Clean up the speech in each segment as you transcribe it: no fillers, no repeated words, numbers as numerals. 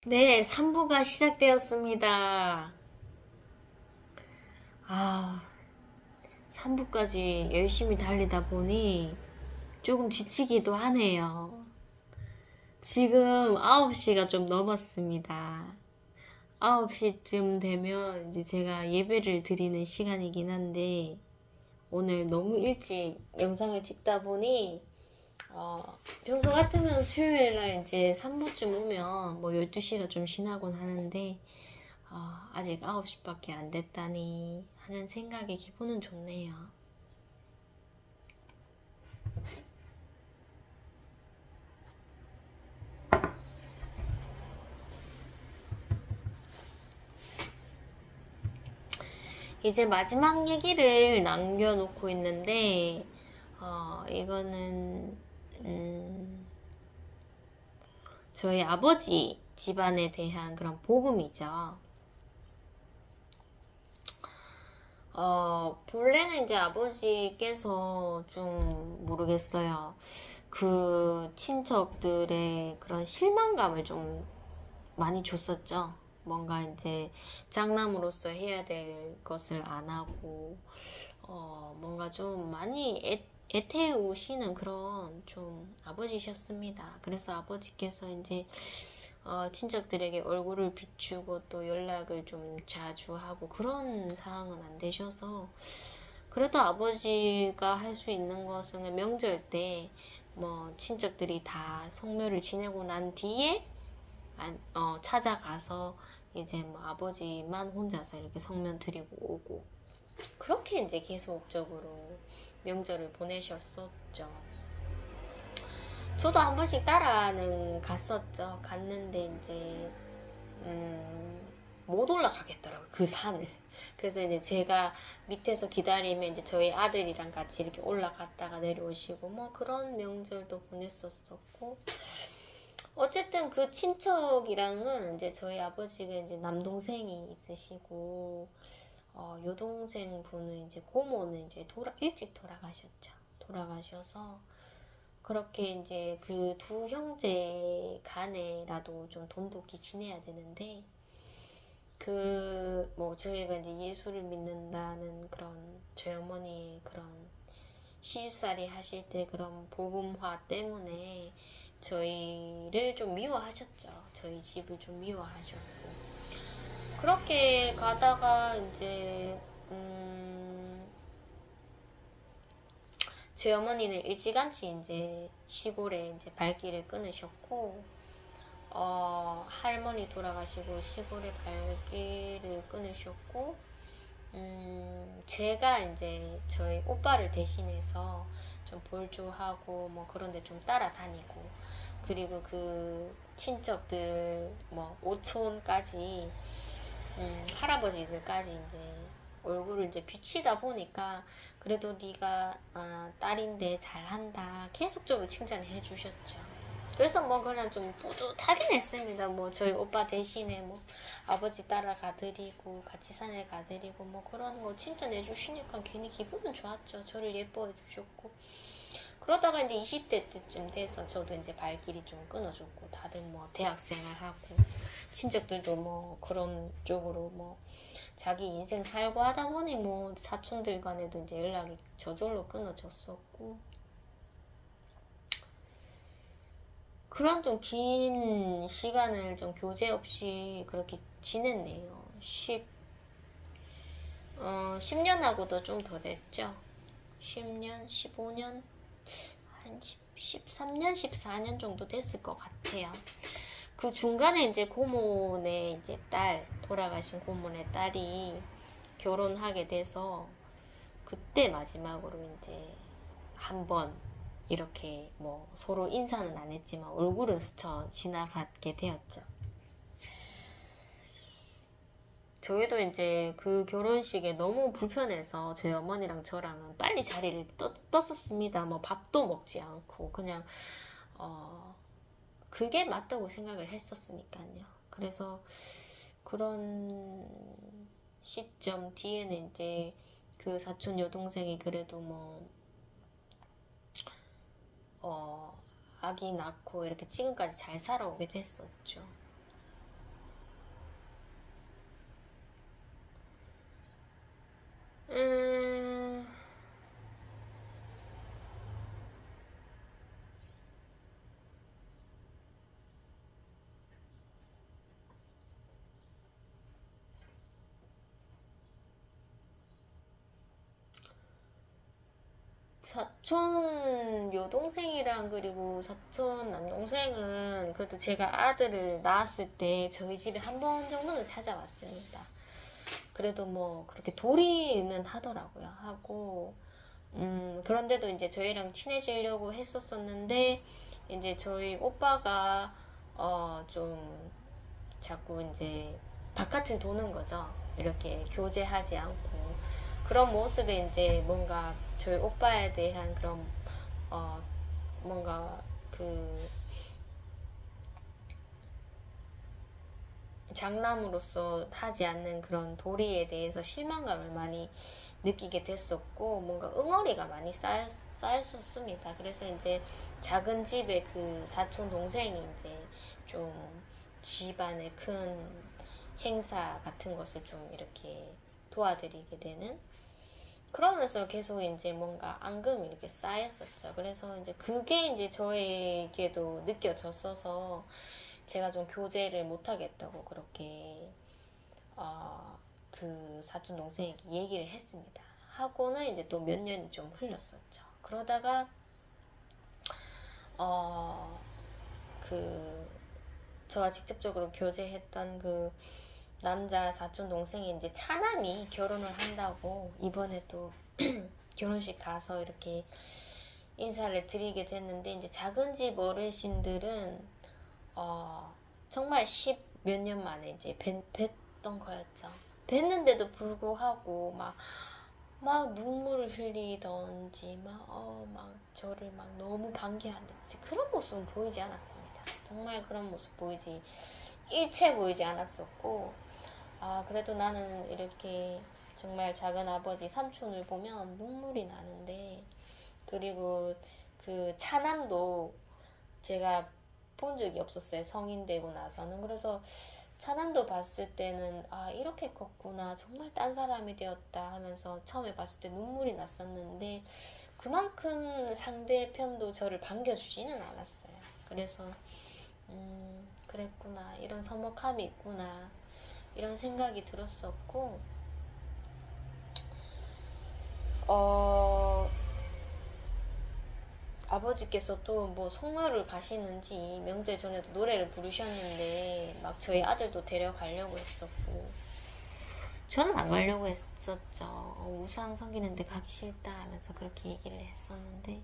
네, 3부가 시작되었습니다. 3부까지 열심히 달리다 보니 조금 지치기도 하네요. 지금 9시가 좀 넘었습니다. 9시쯤 되면 이제 제가 예배를 드리는 시간이긴 한데, 오늘 너무 일찍 영상을 찍다 보니, 평소 같으면 수요일날 이제 3부쯤 오면 뭐 12시가 좀 지나곤 하는데, 아직 9시밖에 안 됐다니 하는 생각에 기분은 좋네요. 이제 마지막 얘기를 남겨놓고 있는데, 이거는, 저희 아버지 집안에 대한 그런 복음이죠. 본래는 이제 아버지께서 좀 모르겠어요. 그 친척들의 그런 실망감을 좀 많이 줬었죠. 뭔가 이제 장남으로서 해야 될 것을 안 하고, 뭔가 좀 많이 애태우시는 그런 좀 아버지셨습니다. 그래서 아버지께서 이제 친척들에게 얼굴을 비추고 또 연락을 좀 자주 하고 그런 상황은 안 되셔서, 그래도 아버지가 할 수 있는 것은 명절 때 뭐 친척들이 다 성묘를 지내고 난 뒤에 찾아가서 이제 뭐 아버지만 혼자서 이렇게 성면 드리고 오고, 그렇게 이제 계속적으로 명절을 보내셨었죠. 저도 한 번씩 따라는 갔었죠. 갔는데 이제 못 올라가겠더라고요, 그 산을. 그래서 이제 제가 밑에서 기다리면 이제 저희 아들이랑 같이 이렇게 올라갔다가 내려오시고 뭐 그런 명절도 보냈었었고, 어쨌든 그 친척이랑은 이제 저희 아버지가 이제 남동생이 있으시고, 여동생 분은 이제 고모는 이제 일찍 돌아가셨죠. 돌아가셔서 그렇게 이제 그 두 형제 간에라도 좀 돈독히 지내야 되는데, 그 뭐 저희가 이제 예수를 믿는다는 그런 저희 어머니의 그런 시집살이 하실 때 그런 복음화 때문에 저희를 좀 미워하셨죠. 저희 집을 좀 미워하셨고, 그렇게 가다가 이제 저희 어머니는 일찌감치 이제 시골에 이제 발길을 끊으셨고, 할머니 돌아가시고 시골에 발길을 끊으셨고, 제가 이제 저희 오빠를 대신해서 좀 볼조하고 뭐 그런데 좀 따라다니고, 그리고 그 친척들 뭐 오촌까지, 할아버지들까지 이제 얼굴을 이제 비치다 보니까, 그래도 네가 딸인데 잘한다 계속적으로 칭찬해 주셨죠. 그래서 뭐 그냥 좀 뿌듯하긴 했습니다. 뭐 저희 오빠 대신에 뭐 아버지 따라가 드리고 같이 산에 가드리고 뭐 그런 거 칭찬해 주시니까 괜히 기분은 좋았죠. 저를 예뻐해 주셨고, 그러다가 이제 20대 때쯤 돼서 저도 이제 발길이 좀 끊어졌고, 다들 뭐 대학생을 하고 친척들도 뭐 그런 쪽으로 뭐 자기 인생 살고 하다 보니 뭐 사촌들 간에도 이제 연락이 저절로 끊어졌었고, 그런 좀 긴 시간을 좀 교제 없이 그렇게 지냈네요. 10년하고도 좀 더 됐죠. 10년, 15년, 한 13년, 14년 정도 됐을 것 같아요. 그 중간에 이제 고모네 이제 돌아가신 고모네 딸이 결혼하게 돼서, 그때 마지막으로 이제 한번 이렇게 뭐 서로 인사는 안 했지만 얼굴은 스쳐 지나가게 되었죠. 저희도 이제 그 결혼식에 너무 불편해서 저희 어머니랑 저랑은 빨리 자리를 떴었습니다. 뭐 밥도 먹지 않고 그냥 그게 맞다고 생각을 했었으니까요. 그래서 그런 시점 뒤에는 이제 그 사촌 여동생이 그래도 뭐 아기 낳고 이렇게 지금까지 잘 살아오게 됐었죠. 사촌 여동생이랑 그리고 사촌 남동생은 그래도 제가 아들을 낳았을 때 저희 집에 한 번 정도는 찾아왔습니다. 그래도 뭐 그렇게 도리는 하더라고요. 하고 그런데도 이제 저희랑 친해지려고 했었었는데 이제 저희 오빠가 좀 자꾸 이제 바깥을 도는 거죠. 이렇게 교제하지 않고 그런 모습에 이제 뭔가 저희 오빠에 대한 그런 뭔가 그 장남으로서 하지 않는 그런 도리에 대해서 실망감을 많이 느끼게 됐었고 뭔가 응어리가 많이 쌓였었습니다. 그래서 이제 작은 집에 그 사촌 동생이 이제 좀 집안의 큰 행사 같은 것을 좀 이렇게 도와드리게 되는 그러면서 계속 이제 뭔가 앙금이 이렇게 쌓였었죠. 그래서 이제 그게 이제 저에게도 느껴졌어서 제가 좀 교제를 못하겠다고 그렇게 그 사촌 동생에게 얘기를 했습니다. 하고는 이제 또 몇 년이 좀 흘렀었죠. 그러다가 그 저와 직접적으로 교제했던 그 남자 사촌 동생이 이제 차남이 결혼을 한다고 이번에 또 결혼식 가서 이렇게 인사를 드리게 됐는데 이제 작은 집 어르신들은 정말 10 몇 년 만에 이제 뵀던 거였죠. 뵀는데도 불구하고 막 눈물을 흘리던지 막 저를 막 너무 반겨한다든지 그런 모습은 보이지 않았습니다. 정말 그런 모습 보이지 일체 보이지 않았었고 그래도 나는 이렇게 정말 작은 아버지 삼촌을 보면 눈물이 나는데 그리고 그 차남도 제가 본 적이 없었어요. 성인 되고 나서는. 그래서 차남도 봤을 때는 이렇게 컸구나 정말 딴 사람이 되었다 하면서 처음에 봤을 때 눈물이 났었는데 그만큼 상대편도 저를 반겨주지는 않았어요. 그래서 그랬구나 이런 서먹함이 있구나 이런 생각이 들었었고 아버지께서 또 뭐 성묘를 가시는지 명절 전에도 노래를 부르셨는데 막 저희 아들도 데려가려고 했었고 저는 안 가려고 했었죠. 우상 섬기는데 가기 싫다 하면서 그렇게 얘기를 했었는데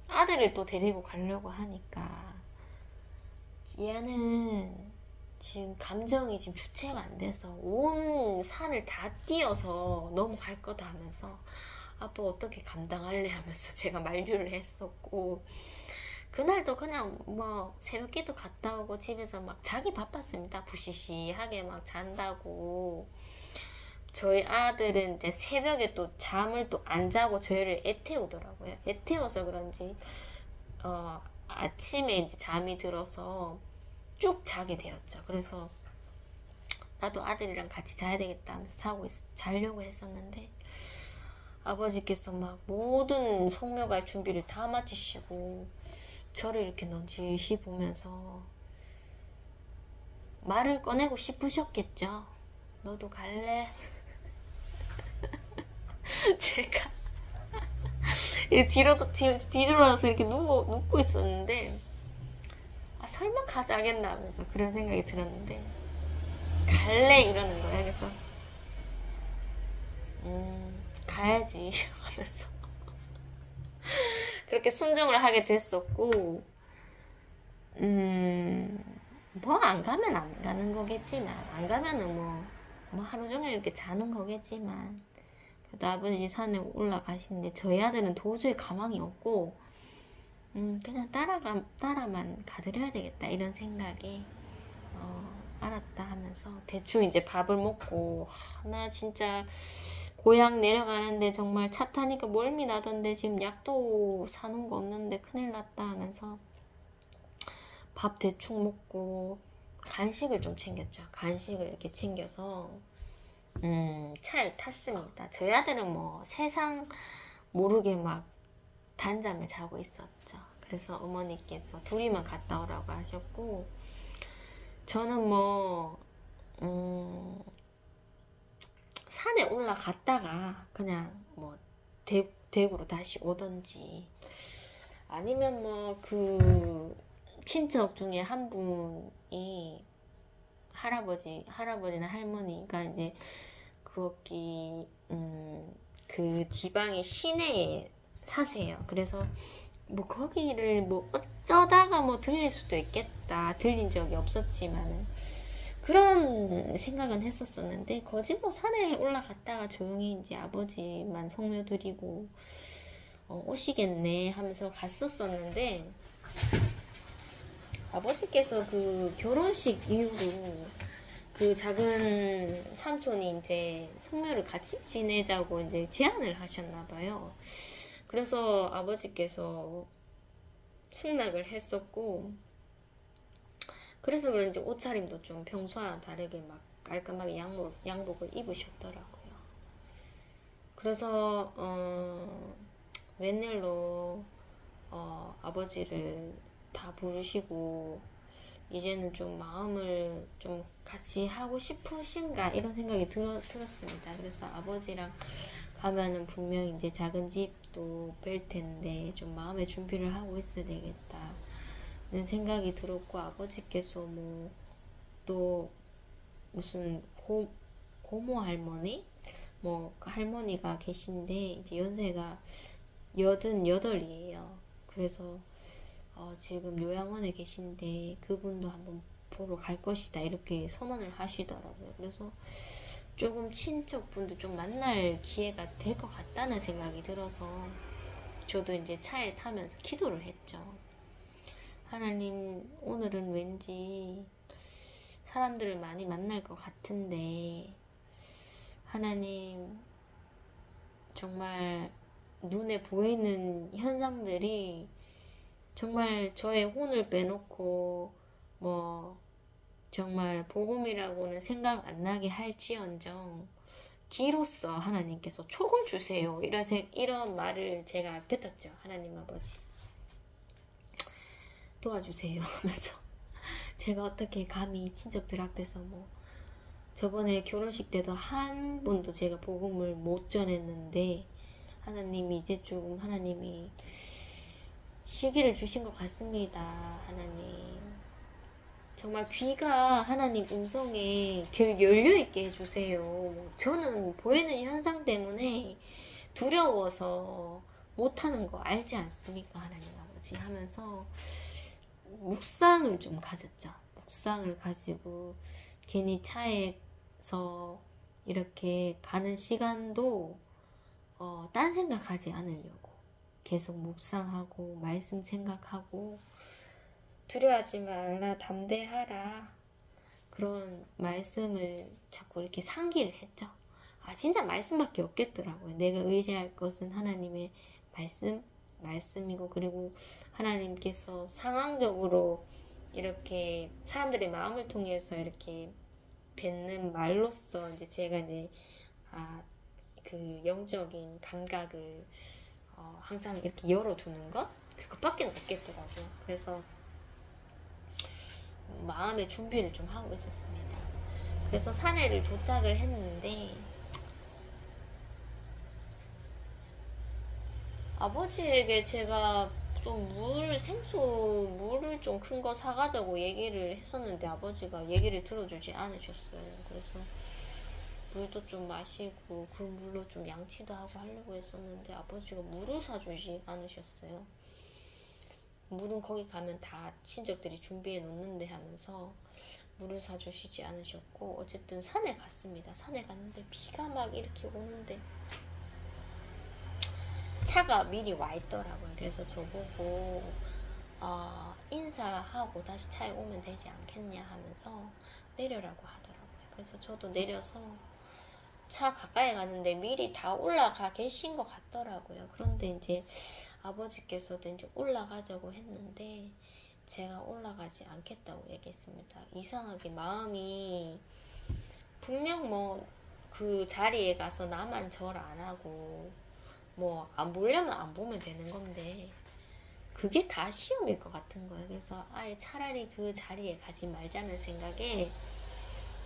아들을 또 데리고 가려고 하니까 얘는 지금 감정이 지금 주체가 안 돼서 온 산을 다 뛰어서 넘어갈 거다 하면서 아빠 어떻게 감당할래 하면서 제가 만류를 했었고 그날도 그냥 뭐 새벽기도 갔다 오고 집에서 막 자기 바빴습니다. 부시시하게 막 잔다고 저희 아들은 이제 새벽에 또 잠을 또 안 자고 저희를 애태우더라고요. 애태워서 그런지 아침에 이제 잠이 들어서 쭉 자게 되었죠. 그래서 나도 아들이랑 같이 자야 되겠다 하면서 자려고 했었는데 아버지께서 막 모든 성묘갈 준비를 다 마치시고 저를 이렇게 넌지시 보면서 말을 꺼내고 싶으셨겠죠. 너도 갈래? 제가 뒤돌아서 이렇게 눕고 있었는데 설마 가자겠나 하면서 그런 생각이 들었는데 갈래 이러는 거야. 그래서 가야지 하면서 그렇게 순종을 하게 됐었고 뭐 안 가면 안 가는 거겠지만 안 가면은 뭐 하루 종일 이렇게 자는 거겠지만 그래도 아버지 산에 올라가시는데 저희 아들은 도저히 가망이 없고 그냥 따라만 가드려야 되겠다 이런 생각에 알았다 하면서 대충 이제 밥을 먹고 나 진짜 고향 내려가는데 정말 차 타니까 멀미 나던데 지금 약도 사놓은 거 없는데 큰일 났다 하면서 밥 대충 먹고 간식을 좀 챙겼죠. 간식을 이렇게 챙겨서 차를 탔습니다. 저희 아들은 뭐 세상 모르게 막 단잠을 자고 있었죠. 그래서 어머니께서 둘이만 갔다 오라고 하셨고 저는 산에 올라갔다가 그냥 대구로 다시 오던지, 아니면 뭐 그 친척 중에 한 분이 할아버지나 할머니가 이제 거기 그 지방의 시내에 사세요. 그래서 뭐 거기를 뭐 어쩌다가 뭐 들릴 수도 있겠다. 들린 적이 없었지만은 그런 생각은 했었었는데, 거지 뭐 산에 올라갔다가 조용히 이제 아버지만 성묘 드리고 오시겠네 하면서 갔었었는데, 아버지께서 그 결혼식 이후로 그 작은 삼촌이 이제 성묘를 같이 지내자고 이제 제안을 하셨나봐요. 그래서 아버지께서 승낙을 했었고, 그래서 그런지 옷차림도 좀 평소와 다르게 막 깔끔하게 양복을 입으셨더라고요. 그래서 웬일로 아버지를 다 부르시고 이제는 좀 마음을 좀 같이 하고 싶으신가 이런 생각이 들었습니다. 그래서 아버지랑 가면은 분명히 이제 작은 집도 뺄 텐데 좀 마음의 준비를 하고 있어야 되겠다는 생각이 들었고, 아버지께서 뭐 또 무슨 고모 할머니 뭐 할머니가 계신데 이제 연세가 88이에요. 그래서 지금 요양원에 계신데 그분도 한번 보러 갈 것이다 이렇게 선언을 하시더라고요. 그래서 조금 친척분도 좀 만날 기회가 될 것 같다는 생각이 들어서 저도 이제 차에 타면서 기도를 했죠. 하나님, 오늘은 왠지 사람들을 많이 만날 것 같은데 하나님, 정말 눈에 보이는 현상들이 정말 저의 혼을 빼놓고 뭐 정말 복음이라고는 생각 안 나게 할지언정 기로써 하나님께서 촉을 주세요. 이런 말을 제가 뱉었죠. 하나님 아버지 도와주세요 하면서 제가 어떻게 감히 친척들 앞에서 뭐 저번에 결혼식 때도 한 번도 제가 복음을 못 전했는데, 하나님이 이제 조금 하나님이 시기를 주신 것 같습니다. 하나님 정말 귀가 하나님 음성에 열려있게 해주세요. 저는 보이는 현상 때문에 두려워서 못하는 거 알지 않습니까? 하나님 아버지 하면서 묵상을 좀 가졌죠. 묵상을 가지고 괜히 차에서 이렇게 가는 시간도 딴 생각하지 않으려고 계속 묵상하고 말씀 생각하고 두려워하지 말라 담대하라 그런 말씀을 자꾸 이렇게 상기를 했죠. 진짜 말씀밖에 없겠더라고요. 내가 의지할 것은 하나님의 말씀이고, 그리고 하나님께서 상황적으로 이렇게 사람들의 마음을 통해서 이렇게 뱉는 말로써 이제 제가 이제 그 영적인 감각을 항상 이렇게 열어두는 것, 그것밖에 없겠더라고요. 그래서 마음의 준비를 좀 하고 있었습니다. 그래서 산에를 도착을 했는데 아버지에게 제가 좀 생수물을 좀 큰 거 사가자고 얘기를 했었는데 아버지가 얘기를 들어주지 않으셨어요. 그래서 물도 좀 마시고 그 물로 좀 양치도 하고 하려고 했었는데 아버지가 물을 사주지 않으셨어요. 물은 거기 가면 다 친척들이 준비해 놓는데 하면서 물을 사주시지 않으셨고, 어쨌든 산에 갔습니다. 산에 갔는데 비가 막 이렇게 오는데 차가 미리 와 있더라고요. 그래서 저보고 인사하고 다시 차에 오면 되지 않겠냐 하면서 내려라고 하더라고요. 그래서 저도 내려서 차 가까이 가는데 미리 다 올라가 계신 것 같더라고요. 그런데 이제 아버지께서도 이제 올라가자고 했는데 제가 올라가지 않겠다고 얘기했습니다. 이상하게 마음이 분명 뭐 그 자리에 가서 나만 절 안 하고 뭐 안 보려면 안 보면 되는 건데 그게 다 시험일 것 같은 거예요. 그래서 아예 차라리 그 자리에 가지 말자는 생각에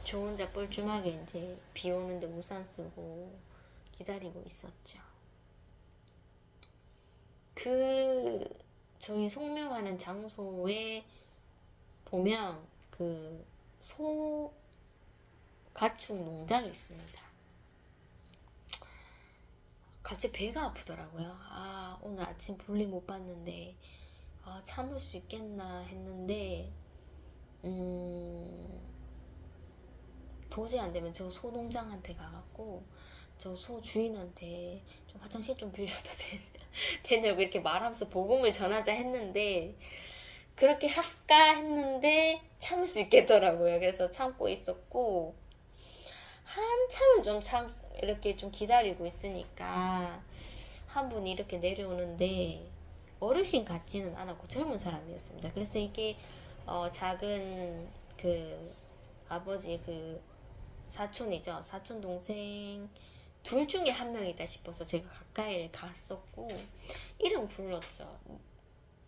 저 혼자 뻘쭘하게 이제 비 오는데 우산 쓰고 기다리고 있었죠. 그 저희 송묘하는 장소에 보면 그 소 가축 농장이 있습니다. 갑자기 배가 아프더라고요. 아, 오늘 아침 볼일 못 봤는데 참을 수 있겠나 했는데 도저히 안 되면 저 소 농장한테 가갖고 저 소 주인한테 좀 화장실 좀 빌려도 되냐고 이렇게 말하면서 복음을 전하자 했는데, 그렇게 할까 했는데 참을 수 있겠더라고요. 그래서 참고 있었고, 한참을 좀 이렇게 좀 기다리고 있으니까 한 분이 이렇게 내려오는데 어르신 같지는 않았고 젊은 사람이었습니다. 그래서 이게 작은 그 아버지 그 사촌이죠. 사촌 동생 둘 중에 한 명이다 싶어서 제가 가까이 갔었고 이름 불렀죠.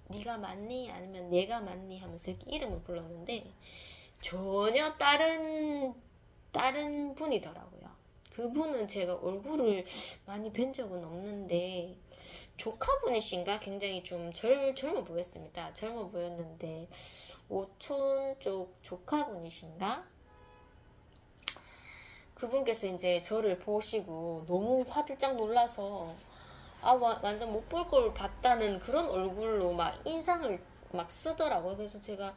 네가 맞니? 아니면 내가 맞니? 하면서 이렇게 이름을 불렀는데 전혀 다른 분이더라고요. 그분은 제가 얼굴을 많이 뵌 적은 없는데 조카분이신가? 굉장히 좀 젊어 보였습니다. 젊어 보였는데 오촌 쪽 조카분이신가? 그분께서 이제 저를 보시고 너무 화들짝 놀라서 완전 못 볼 걸 봤다는 그런 얼굴로 막 인상을 막 쓰더라고요. 그래서 제가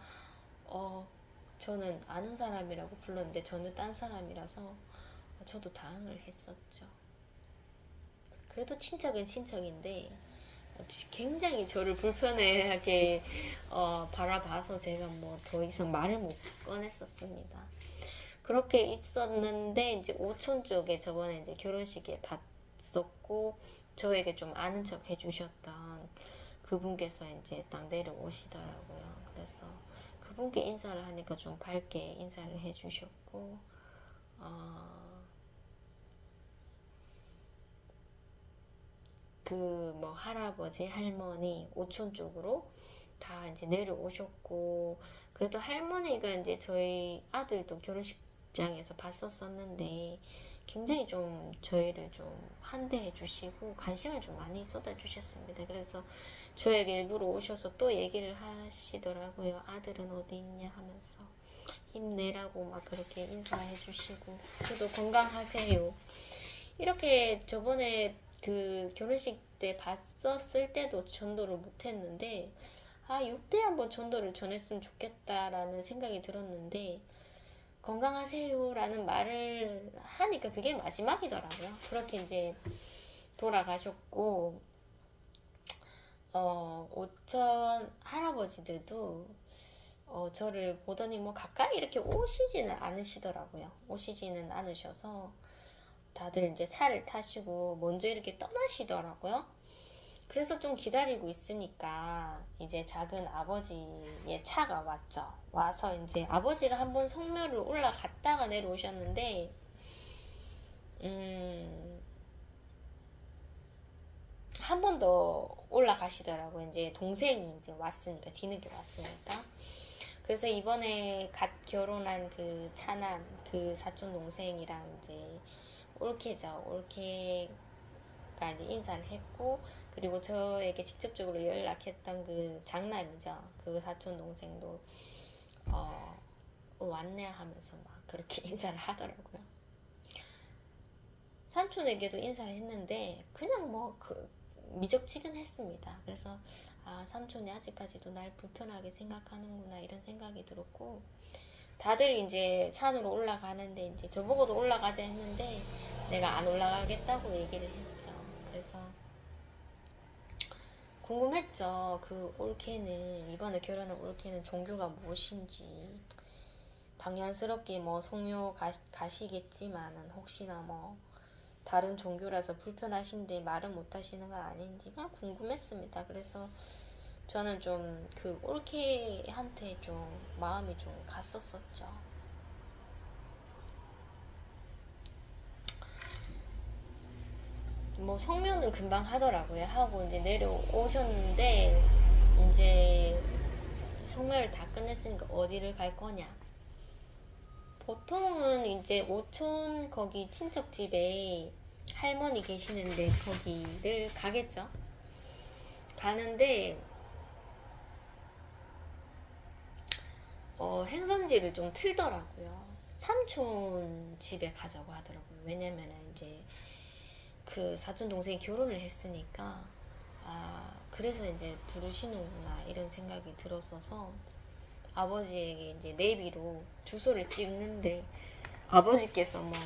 저는 아는 사람이라고 불렀는데 전혀 딴 사람이라서 저도 당황을 했었죠. 그래도 친척은 친척인데 굉장히 저를 불편하게 바라봐서 제가 뭐 더 이상 말을 못 꺼냈었습니다. 그렇게 있었는데 이제 오촌 쪽에 저번에 이제 결혼식에 봤었고 저에게 좀 아는 척 해주셨던 그분께서 이제 딱 내려오시더라고요. 그래서 그분께 인사를 하니까 좀 밝게 인사를 해주셨고 그 뭐 할아버지 할머니 오촌 쪽으로 다 이제 내려오셨고, 그래도 할머니가 이제 저희 아들도 결혼식장에서 봤었었는데 굉장히 좀 저희를 좀 환대해 주시고 관심을 좀 많이 쏟아 주셨습니다. 그래서 저에게 일부러 오셔서 또 얘기를 하시더라고요. 아들은 어디 있냐 하면서 힘내라고 막 그렇게 인사해 주시고, 저도 건강하세요 이렇게. 저번에 그 결혼식 때 봤었을 때도 전도를 못했는데 이때 한번 전도를 전했으면 좋겠다라는 생각이 들었는데, 건강하세요 라는 말을 하니까 그게 마지막이더라고요. 그렇게 이제 돌아가셨고, 오천 할아버지들도 저를 보더니 뭐 가까이 이렇게 오시지는 않으시더라고요. 오시지는 않으셔서 다들 이제 차를 타시고 먼저 이렇게 떠나시더라고요. 그래서 좀 기다리고 있으니까 이제 작은 아버지의 차가 왔죠. 와서 이제 아버지가 한번 성묘를 올라갔다가 내려오셨는데 한 번 더 올라가시더라고요. 이제 동생이 이제 왔으니까, 뒤늦게 왔으니까. 그래서 이번에 갓 결혼한 그 차남 그 사촌 동생이랑 이제 올케가 이제 인사를 했고, 그리고 저에게 직접적으로 연락했던 그 장남이죠. 그 사촌 동생도 왔네 하면서 막 그렇게 인사를 하더라고요. 삼촌에게도 인사를 했는데 그냥 뭐 미적지근했습니다. 그래서 삼촌이 아직까지도 날 불편하게 생각하는구나 이런 생각이 들었고, 다들 이제 산으로 올라가는데 이제 저보고도 올라가자 했는데 내가 안 올라가겠다고 얘기를 했죠. 그래서 궁금했죠. 그 올케는, 이번에 결혼한 올케는 종교가 무엇인지. 당연스럽게 뭐 성묘 가시겠지만은 혹시나 뭐 다른 종교라서 불편하신데 말은 못하시는 건 아닌지 그냥 궁금했습니다. 그래서 저는 좀 그 올케한테 좀 마음이 좀 갔었었죠. 뭐 성묘는 금방 하더라고요. 하고 이제 내려오셨는데 이제 성묘를 다 끝냈으니까 어디를 갈 거냐. 보통은 이제 오촌 거기 친척 집에 할머니 계시는데 거기를 가겠죠. 가는데 행선지를 좀 틀더라고요. 삼촌 집에 가자고 하더라고요. 왜냐면은 이제 그 사촌 동생이 결혼을 했으니까 그래서 이제 부르시는구나 이런 생각이 들었어서 아버지에게 이제 내비로 주소를 찍는데 아버지께서 뭐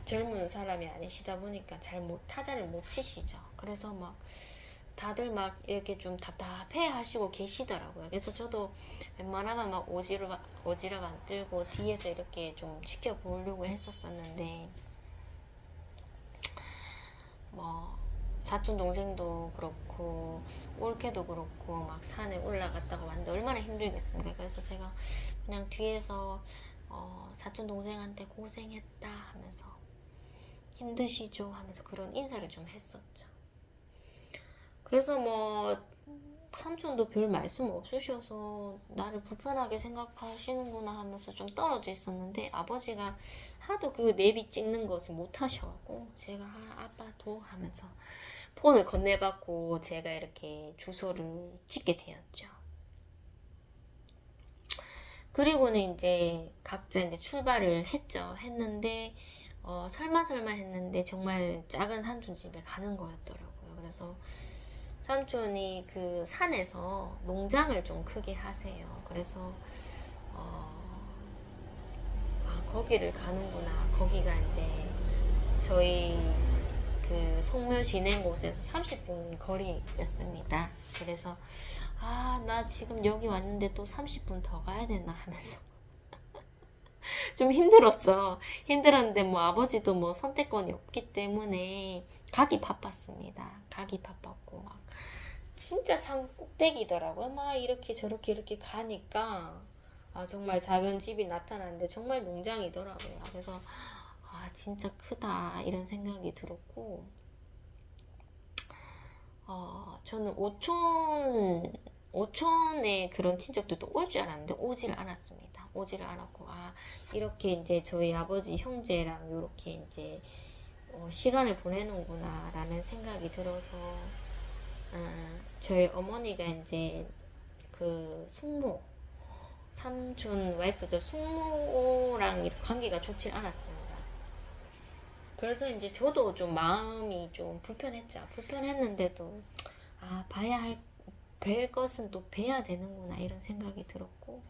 젊은 사람이 아니시다 보니까 타자를 못 치시죠. 그래서 막 다들 막 이렇게 좀 답답해 하시고 계시더라고요. 그래서 저도 웬만하면 막 오지랖 안 들고 뒤에서 이렇게 좀 지켜보려고 했었었는데 뭐 사촌 동생도 그렇고 올케도 그렇고 막 산에 올라갔다고 왔는데 얼마나 힘들겠습니까. 그래서 제가 그냥 뒤에서 사촌 동생한테 고생했다 하면서 힘드시죠 하면서 그런 인사를 좀 했었죠. 그래서 뭐 삼촌도 별 말씀 없으셔서 나를 불편하게 생각하시는구나 하면서 좀 떨어져 있었는데 아버지가 하도 그 내비 찍는 것을 못 하셔갖고 제가 아빠 도 하면서 폰을 건네받고 제가 이렇게 주소를 찍게 되었죠. 그리고는 이제 각자 이제 출발을 했는데 설마 했는데 정말 작은 삼촌 집에 가는 거였더라고요. 그래서 삼촌이 그 산에서 농장을 좀 크게 하세요. 그래서 거기를 가는구나. 거기가 이제 저희 그 성묘 지낸 곳에서 30분 거리였습니다. 그래서 나 지금 여기 왔는데 또 30분 더 가야 되나 하면서 좀 힘들었죠. 힘들었는데 뭐 아버지도 뭐 선택권이 없기 때문에 가기 바빴습니다. 가기 바빴고 막 진짜 산 꼭대기더라고요. 막 이렇게 저렇게 이렇게 가니까 정말 작은 집이 나타났는데 정말 농장이더라고요. 그래서 진짜 크다 이런 생각이 들었고 저는 오촌에 그런 친척들도 올 줄 알았는데 오지를 않았습니다. 오지를 않았고 이렇게 이제 저희 아버지 형제랑 이렇게 이제 시간을 보내는구나 라는 생각이 들어서 저희 어머니가 이제 그 숙모 삼촌 와이프죠. 숙모랑 관계가 좋지 않았습니다. 그래서 이제 저도 좀 마음이 좀 불편했죠. 불편했는데도 뵐 것은 또 뵈야 되는구나 이런 생각이 들었고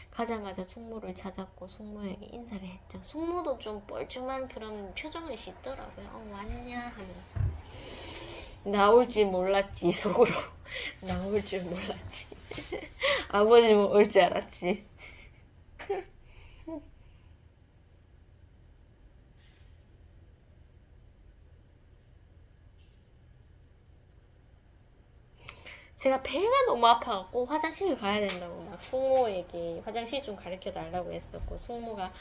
가자마자 숙모를 찾았고 숙모에게 인사를 했죠. 숙모도 좀 뻘쭘한 그런 표정을 짓더라고요. 왔냐 하면서 나올 줄 몰랐지 속으로 나올 줄 몰랐지 아버지는 올 줄 알았지. 제가 배가 너무 아파갖고 화장실을 가야 된다고 막 숙모에게 화장실 좀 가르쳐 달라고 했었고 숙모가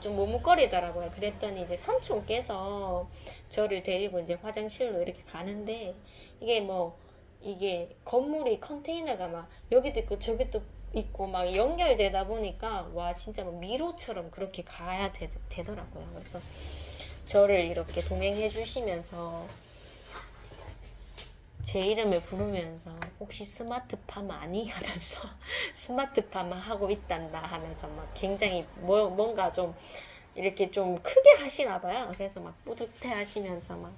좀 머뭇거리더라고요. 그랬더니 이제 삼촌께서 저를 데리고 이제 화장실로 이렇게 가는데 이게 건물이 컨테이너가 막 여기도 있고 저기도 있고 막 연결되다 보니까 와 진짜 막 미로처럼 그렇게 가야 되더라고요. 그래서 저를 이렇게 동행해 주시면서 제 이름을 부르면서 혹시 스마트팜 아니? 하면서 스마트팜 하고 있단다 하면서 막 굉장히 뭔가 좀 이렇게 좀 크게 하시나 봐요. 그래서 막 뿌듯해 하시면서 막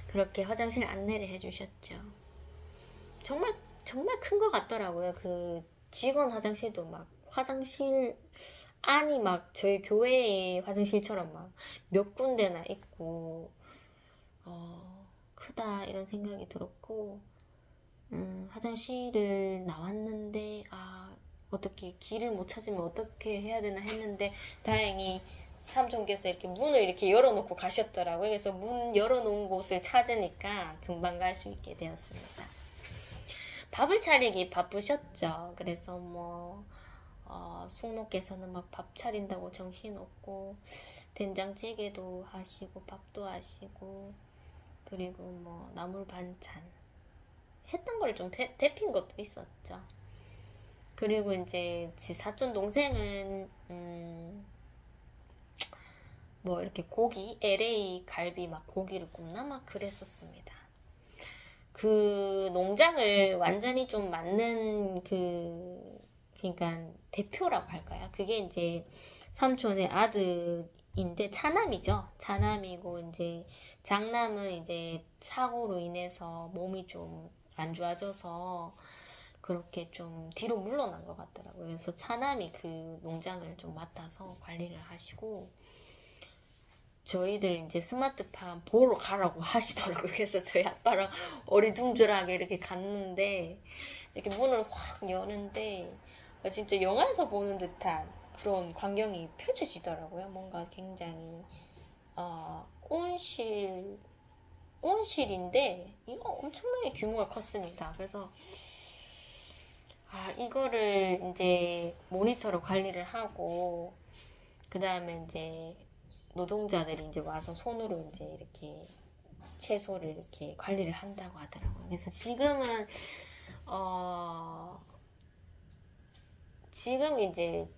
그렇게 화장실 안내를 해주셨죠. 정말 큰 것 같더라고요. 그 직원 화장실도 막 화장실 안이 막 저희 교회의 화장실처럼 막 몇 군데나 있고 크다 이런 생각이 들었고 화장실을 나왔는데 어떻게 길을 못 찾으면 어떻게 해야 되나 했는데 다행히 삼촌께서 이렇게 문을 이렇게 열어놓고 가셨더라고요. 그래서 문 열어놓은 곳을 찾으니까 금방 갈 수 있게 되었습니다. 밥을 차리기 바쁘셨죠. 그래서 뭐 숙모께서는 막 밥 차린다고 정신없고 된장찌개도 하시고 밥도 하시고 그리고 뭐 나물 반찬 했던 걸 좀 데핀 것도 있었죠. 그리고 이제 제 사촌 동생은 뭐 이렇게 고기 LA 갈비 막 고기를 굽나 막 그랬었습니다. 그 농장을 완전히 좀 맡는 그러니까 대표라고 할까요? 그게 이제 삼촌의 아들인데 차남이죠. 차남이고 이제 장남은 이제 사고로 인해서 몸이 좀 안 좋아져서 그렇게 좀 뒤로 물러난 것 같더라고요. 그래서 차남이 그 농장을 좀 맡아서 관리를 하시고 저희들 이제 스마트팜 보러 가라고 하시더라고요. 그래서 저희 아빠랑 어리둥절하게 이렇게 갔는데 이렇게 문을 확 여는데 진짜 영화에서 보는 듯한 그런 광경이 펼쳐지더라고요. 뭔가 굉장히 온실인데 이거 엄청나게 규모가 컸습니다. 그래서 이거를 이제 모니터로 관리를 하고 그 다음에 이제 노동자들이 이제 와서 손으로 이제 이렇게 채소를 이렇게 관리를 한다고 하더라고요. 그래서 지금 이제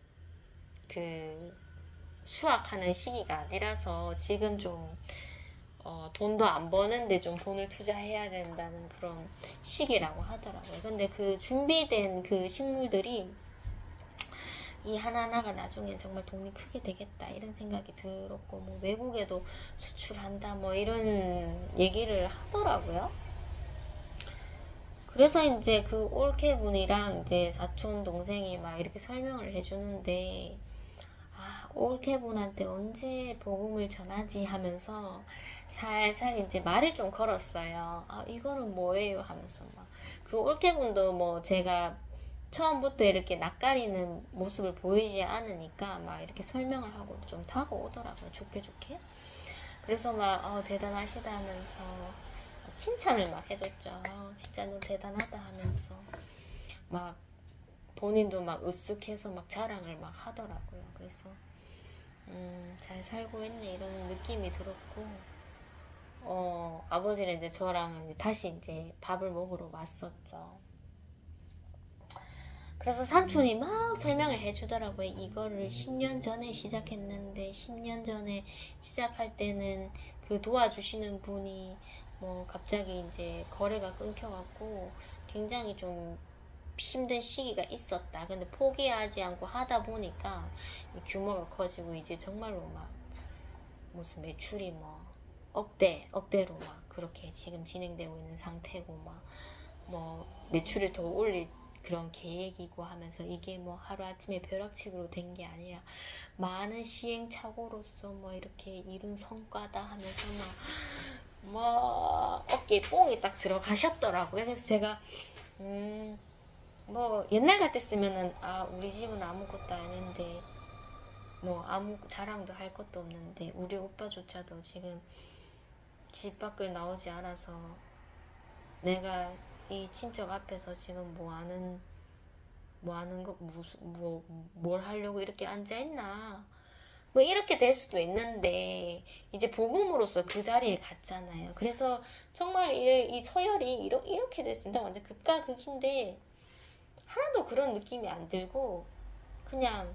그 수확하는 시기가 아니라서 지금 좀 돈도 안 버는데 좀 돈을 투자해야 된다는 그런 시기라고 하더라고요. 근데 그 준비된 그 식물들이 이 하나하나가 나중에 정말 돈이 크게 되겠다 이런 생각이 들었고 뭐 외국에도 수출한다 뭐 이런 얘기를 하더라고요. 그래서 이제 그 올케 분이랑 이제 사촌 동생이 막 이렇게 설명을 해주는데 올케 분한테 언제 복음을 전하지 하면서 살살 이제 말을 좀 걸었어요. 이거는 뭐예요 하면서 막 그 올케 분도 뭐 제가 처음부터 이렇게 낯가리는 모습을 보이지 않으니까 막 이렇게 설명을 하고 좀 다가오더라고요. 좋게. 그래서 막 대단하시다 하면서 칭찬을 막 해줬죠. 진짜 너 대단하다 하면서 막 본인도 막 으쓱해서 막 자랑을 막 하더라고요. 그래서 잘 살고 있네 이런 느낌이 들었고 아버지는 이제 저랑 이제 다시 이제 밥을 먹으러 왔었죠. 그래서 삼촌이 막 설명을 해주더라고요. 이거를 10년 전에 시작했는데 10년 전에 시작할 때는 그 도와주시는 분이 뭐 갑자기 이제 거래가 끊겨갖고 굉장히 좀 힘든 시기가 있었다. 근데 포기하지 않고 하다 보니까 규모가 커지고 이제 정말로 막 무슨 매출이 뭐 억대로 막 그렇게 지금 진행되고 있는 상태고 뭐 매출을 더 올릴 그런 계획이고 하면서 이게 뭐 하루아침에 벼락치기로 된 게 아니라 많은 시행착오로서 뭐 이렇게 이룬 성과다 하면서 막 어깨에 뽕이 딱 들어가셨더라고요. 그래서 제가 뭐 옛날 같았으면은 우리 집은 아무것도 아닌데 뭐 아무 자랑도 할 것도 없는데 우리 오빠조차도 지금 집 밖을 나오지 않아서 내가 이 친척 앞에서 지금 뭘 하려고 이렇게 앉아있나 뭐 이렇게 될 수도 있는데 이제 복음으로서 그 자리에 갔잖아요. 그래서 정말 이 서열이 이렇게 됐습니다. 완전 극과 극인데 하나도 그런 느낌이 안 들고 그냥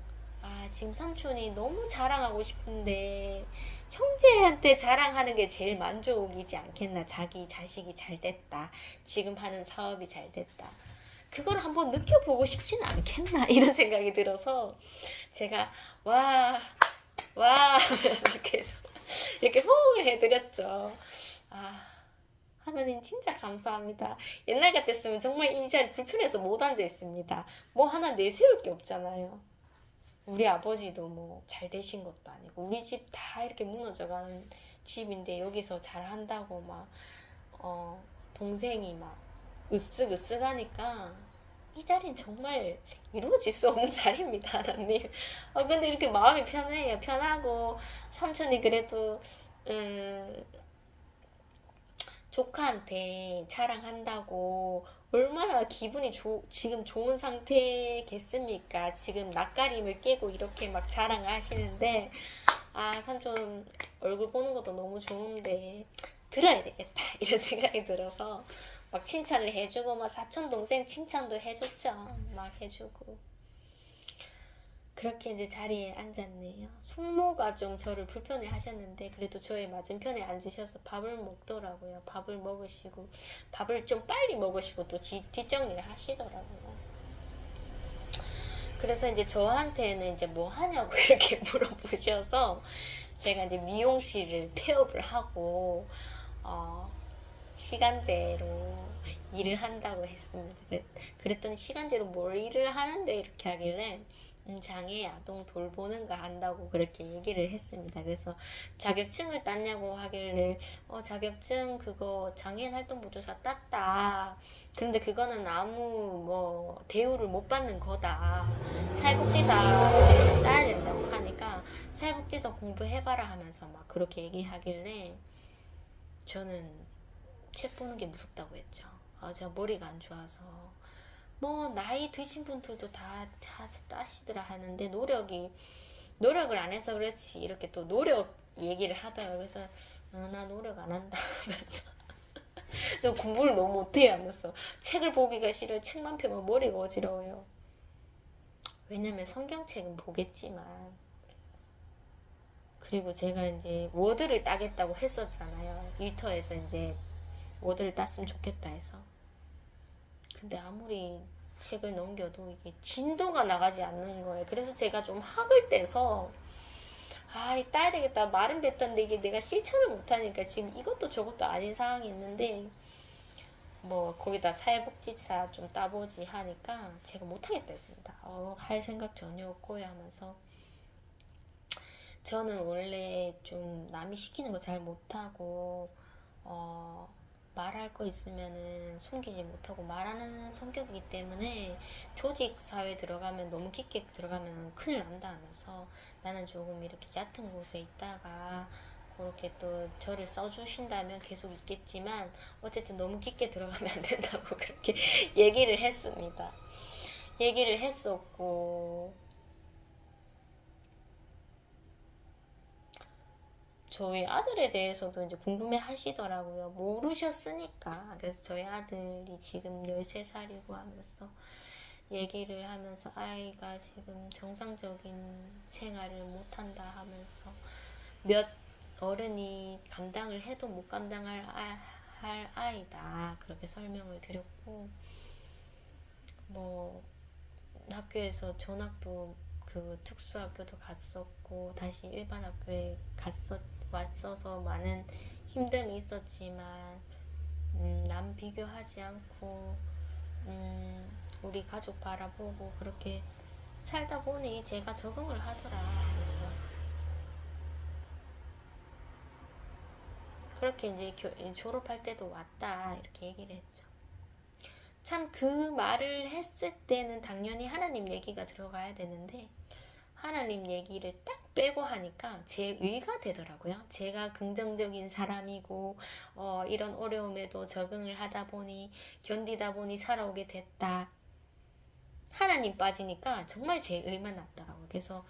지금 삼촌이 너무 자랑하고 싶은데 형제한테 자랑하는 게 제일 만족이지 않겠나. 자기 자식이 잘 됐다. 지금 하는 사업이 잘 됐다. 그걸 한번 느껴보고 싶지는 않겠나 이런 생각이 들어서 제가 와 하면서 이렇게 호응을 해드렸죠. 하나님 진짜 감사합니다. 옛날 같았으면 정말 이 자리 불편해서 못 앉아 있습니다. 뭐 하나 내세울 게 없잖아요. 우리 아버지도 뭐 잘 되신 것도 아니고 우리 집 다 이렇게 무너져가는 집인데 여기서 잘 한다고 동생이 막 으쓱으쓱하니까 이 자리는 정말 이루어질 수 없는 자리입니다. 하나님. 근데 이렇게 마음이 편해요. 편하고 삼촌이 그래도 조카한테 자랑한다고 얼마나 기분이 지금 좋은 상태겠습니까? 지금 낯가림을 깨고 이렇게 막 자랑하시는데 삼촌 얼굴 보는 것도 너무 좋은데 들어야 되겠다 이런 생각이 들어서 막 칭찬을 해주고 막 사촌 동생 칭찬도 해줬죠. 막 해주고 그렇게 이제 자리에 앉았네요. 숙모가 좀 저를 불편해 하셨는데 그래도 저의 맞은편에 앉으셔서 밥을 먹더라고요. 밥을 먹으시고 밥을 좀 빨리 먹으시고 또 뒷정리를 하시더라고요. 그래서 이제 저한테는 이제 뭐 하냐고 이렇게 물어보셔서 제가 이제 미용실을 폐업을 하고 시간제로 일을 한다고 했습니다. 그랬더니 시간제로 뭘 일을 하는데 이렇게 하길래 장애 아동 돌보는 거 한다고 그렇게 얘기를 했습니다. 그래서 자격증을 땄냐고 하길래 자격증 그거 장애인 활동 보조사 땄다. 그런데 그거는 아무 뭐 대우를 못 받는 거다. 사회복지사를 따야 된다고 하니까 사회복지사 공부해봐라 하면서 막 그렇게 얘기하길래 저는 책 보는 게 무섭다고 했죠. 제가 머리가 안 좋아서 뭐 나이 드신 분들도 다 따시더라 하는데 노력을 안 해서 그렇지 이렇게 또 노력 얘기를 하더라고요. 그래서 나 노력 안 한다 하면서 저 공부를 너무 못해요 하면서 책을 보기가 싫어요. 책만 펴면 머리가 어지러워요. 왜냐면 성경책은 보겠지만 그리고 제가 이제 워드를 따겠다고 했었잖아요. 일터에서 이제 워드를 땄으면 좋겠다 해서. 근데 아무리 책을 넘겨도 이게 진도가 나가지 않는 거예요. 그래서 제가 좀 학을 떼서 따야 되겠다 말은 뱉던데 이게 내가 실천을 못하니까 지금 이것도 저것도 아닌 상황이 있는데 뭐 거기다 사회복지사 좀 따보지 하니까 제가 못하겠다 했습니다. 할 생각 전혀 없고요 하면서 저는 원래 좀 남이 시키는 거 잘 못하고 말할 거 있으면은 숨기지 못하고 말하는 성격이기 때문에 조직 사회 들어가면 너무 깊게 들어가면 큰일 난다 하면서 나는 조금 이렇게 얕은 곳에 있다가 그렇게 또 저를 써주신다면 계속 있겠지만 어쨌든 너무 깊게 들어가면 안 된다고 그렇게 얘기를 했습니다. 얘기를 했었고 저희 아들에 대해서도 이제 궁금해 하시더라고요. 모르셨으니까. 그래서 저희 아들이 지금 13살이고 하면서 얘기를 하면서 아이가 지금 정상적인 생활을 못한다 하면서 몇 어른이 감당을 해도 못 감당할 할 아이다. 그렇게 설명을 드렸고 뭐 학교에서 전학도 그 특수학교도 갔었고 다시 일반 학교에 왔어서 많은 힘듦이 있었지만 남 비교하지 않고 우리 가족 바라보고 그렇게 살다 보니 제가 적응을 하더라. 그래서 그렇게 이제 졸업할 때도 왔다 이렇게 얘기를 했죠. 참 그 말을 했을 때는 당연히 하나님 얘기가 들어가야 되는데 하나님 얘기를 딱 빼고 하니까 제 의가 되더라고요. 제가 긍정적인 사람이고 이런 어려움에도 적응을 하다 보니 견디다 보니 살아오게 됐다. 하나님 빠지니까 정말 제 의만 났더라고요. 그래서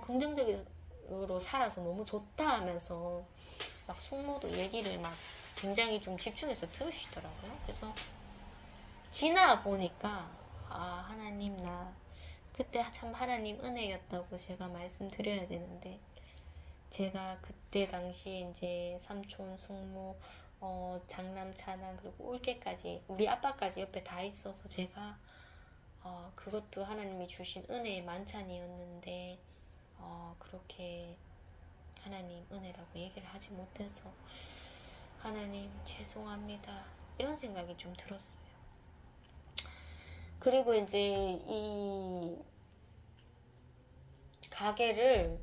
긍정적으로 살아서 너무 좋다 하면서 막 숙모도 얘기를 막 굉장히 좀 집중해서 들으시더라고요. 그래서 지나 보니까 하나님 나 그때 참 하나님 은혜였다고 제가 말씀드려야 되는데 제가 그때 당시 이제 삼촌, 숙모, 장남, 차남 그리고 올케까지 우리 아빠까지 옆에 다 있어서 제가 그것도 하나님이 주신 은혜의 만찬이었는데 그렇게 하나님 은혜라고 얘기를 하지 못해서 하나님 죄송합니다 이런 생각이 좀 들었어요. 그리고 이제 이 가게를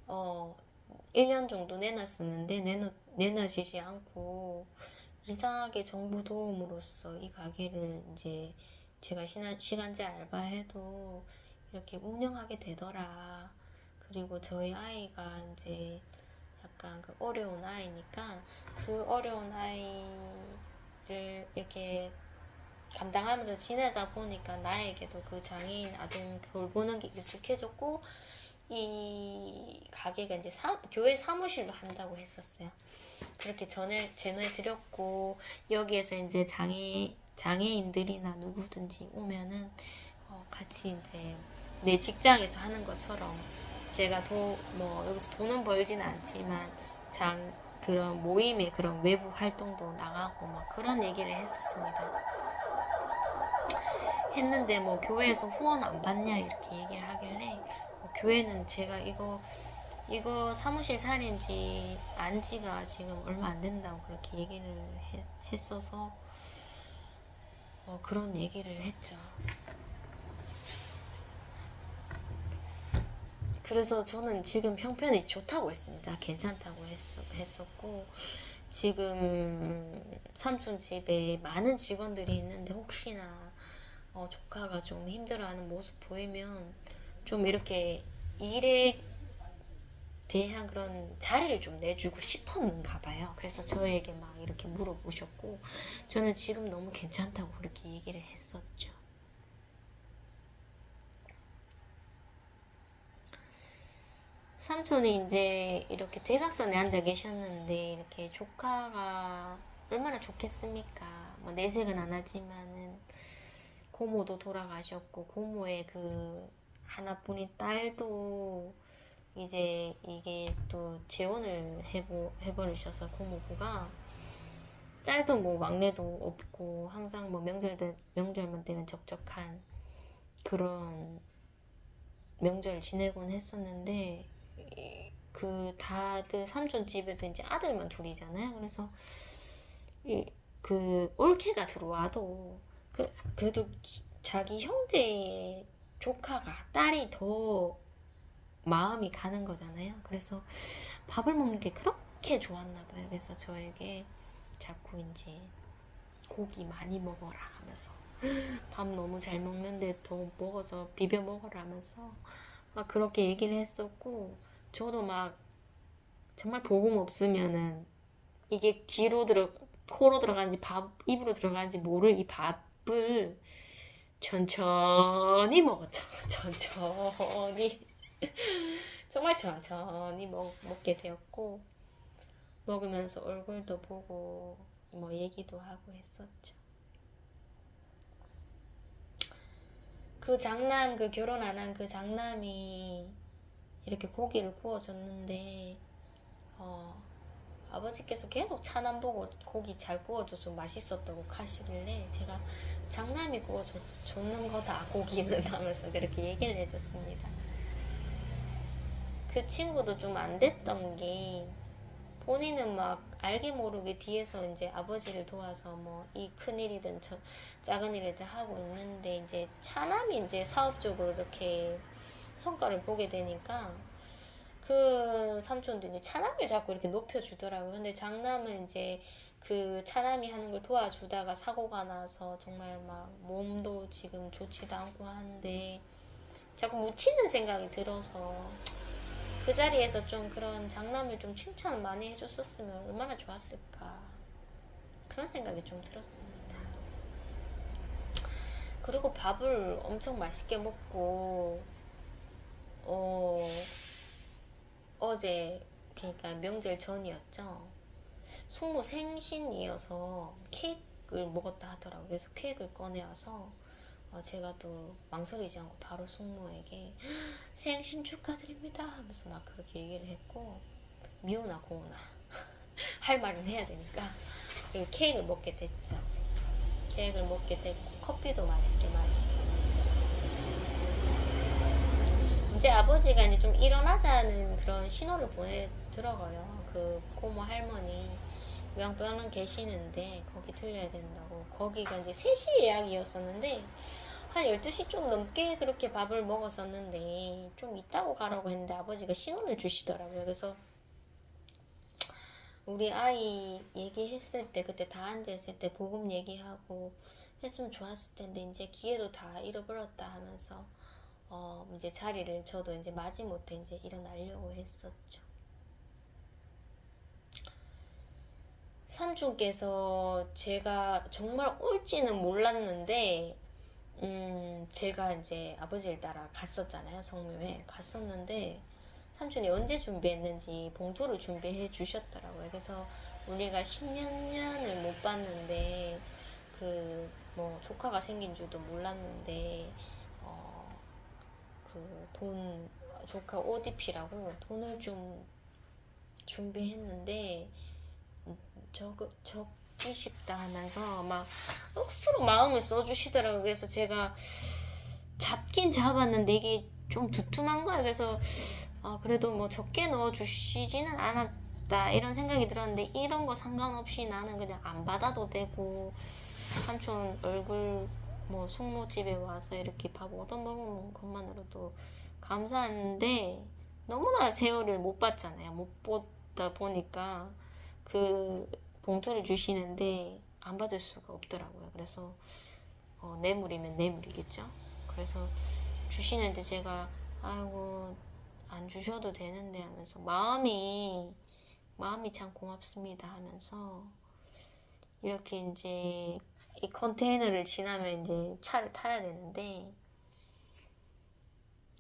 1년 정도 내놨었는데 내놔지지 않고 이상하게 정부 도움으로써 이 가게를 이제 제가 시간제 알바해도 이렇게 운영하게 되더라. 그리고 저희 아이가 이제 약간 그 어려운 아이니까 그 어려운 아이를 이렇게 감당하면서 지내다 보니까 나에게도 그 장애인 아동 돌보는 게 익숙해졌고 이 가게가 이제 교회 사무실로 한다고 했었어요. 그렇게 전에 드렸고 여기에서 이제 장애인들이나 누구든지 오면은 같이 이제 내 직장에서 하는 것처럼 제가 뭐 여기서 돈은 벌지는 않지만 그런 모임의 그런 외부 활동도 나가고 막 그런 얘기를 했는데 뭐 교회에서 후원 안 받냐 이렇게 얘기를 하길래 교회는 제가 이거 사무실 차린지 안 지가 지금 얼마 안 된다고 그렇게 얘기를 했어서 그런 얘기를 했죠. 그래서 저는 지금 형편이 좋다고 했습니다. 괜찮다고 했었고 지금 삼촌 집에 많은 직원들이 있는데 혹시나 조카가 좀 힘들어하는 모습 보이면 좀 이렇게 일에 대한 그런 자리를 좀 내주고 싶었는가 봐요. 그래서 저에게 막 이렇게 물어보셨고 저는 지금 너무 괜찮다고 그렇게 얘기를 했었죠. 삼촌이 이제 이렇게 대각선에 앉아 계셨는데 이렇게 조카가 얼마나 좋겠습니까? 뭐 내색은 안 하지만은 고모도 돌아가셨고 고모의 그 하나뿐인 딸도 이제 이게 또 재혼을 해버리셔서 고모부가 딸도 뭐 막내도 없고 항상 뭐 명절만 되면 적적한 그런 명절 지내곤 했었는데 그 다들 삼촌 집에도 이제 아들만 둘이잖아요. 그래서 그 올케가 들어와도 그래도 자기 형제 조카가 딸이 더 마음이 가는 거잖아요. 그래서 밥을 먹는 게 그렇게 좋았나 봐요. 그래서 저에게 자꾸 이제 고기 많이 먹어라 하면서 밥 너무 잘 먹는데 더 먹어서 비벼 먹어라 하면서 막 그렇게 얘기를 했었고 저도 막 정말 복음 없으면은 이게 코로 들어가는지 입으로 들어가는지 모를 이 밥을 천천히 먹었죠. 천천히 정말 천천히 먹게 되었고 먹으면서 얼굴도 보고 뭐 얘기도 하고 했었죠. 그 결혼 안 한 그 장남이 이렇게 고기를 구워줬는데 아버지께서 계속 차남 보고 고기 잘 구워줘서 맛있었다고 하시길래 제가 장남이 구워줬는 거다 고기는 하면서 그렇게 얘기를 해줬습니다. 그 친구도 좀 안 됐던 게 본인은 막 알게 모르게 뒤에서 이제 아버지를 도와서 뭐 이 큰 일이든 작은 일이든 하고 있는데 이제 차남이 이제 사업적으로 이렇게 성과를 보게 되니까 그 삼촌도 이제 차남을 자꾸 이렇게 높여주더라고요. 근데 장남은 이제 그 차남이 하는 걸 도와주다가 사고가 나서 정말 막 몸도 지금 좋지도 않고 하는데 자꾸 묻히는 생각이 들어서 그 자리에서 좀 그런 장남을 좀 칭찬 많이 해줬었으면 얼마나 좋았을까 그런 생각이 좀 들었습니다. 그리고 밥을 엄청 맛있게 먹고 어제 그러니까 명절 전이었죠. 숙모 생신이어서 케이크를 먹었다 하더라고요. 그래서 케이크를 꺼내와서 제가 또 망설이지 않고 바로 숙모에게 생신 축하드립니다 하면서 막 그렇게 얘기를 했고 미우나 고우나 할 말은 해야 되니까 케이크를 먹게 됐죠. 케이크를 먹게 됐고 커피도 맛있게 마시고 이제 아버지가 이제 좀 일어나자는 그런 신호를 보내더라고요. 그 고모 할머니 요양병원 계시는데 거기 들려야 된다고. 거기가 이제 3시 예약이었었는데 한 12시 좀 넘게 그렇게 밥을 먹었었는데 좀 있다고 가라고 했는데 아버지가 신호를 주시더라고요. 그래서 우리 아이 얘기했을 때 그때 다 앉아있을 때 복음 얘기하고 했으면 좋았을 텐데 이제 기회도 다 잃어버렸다 하면서 이제 자리를 저도 이제 마지못해 이제 일어나려고 했었죠. 삼촌께서 제가 정말 올지는 몰랐는데 제가 이제 아버지를 따라 갔었잖아요. 성묘에 갔었는데 삼촌이 언제 준비했는지 봉투를 준비해 주셨더라고요. 그래서 우리가 10년을 못 봤는데 그 뭐 조카가 생긴 줄도 몰랐는데 조카 옷 입히라고 돈을 좀 준비했는데 적기 싶다 하면서 막 억수로 마음을 써주시더라고요. 그래서 제가 잡긴 잡았는데 이게 좀 두툼한 거야. 그래서 그래도 뭐 적게 넣어주시지는 않았다 이런 생각이 들었는데, 이런 거 상관없이 나는 그냥 안 받아도 되고, 삼촌 얼굴 뭐 숙모집에 와서 이렇게 밥 얻어먹는 것만으로도 감사한데, 너무나 세월을 못 봤잖아요. 못 보다 보니까 그 봉투를 주시는데 안 받을 수가 없더라고요. 그래서 뇌물이면 뇌물이겠죠. 그래서 주시는데 제가 아이고 안 주셔도 되는데 하면서 마음이 참 고맙습니다 하면서 이렇게 이제 이 컨테이너를 지나면 이제 차를 타야 되는데,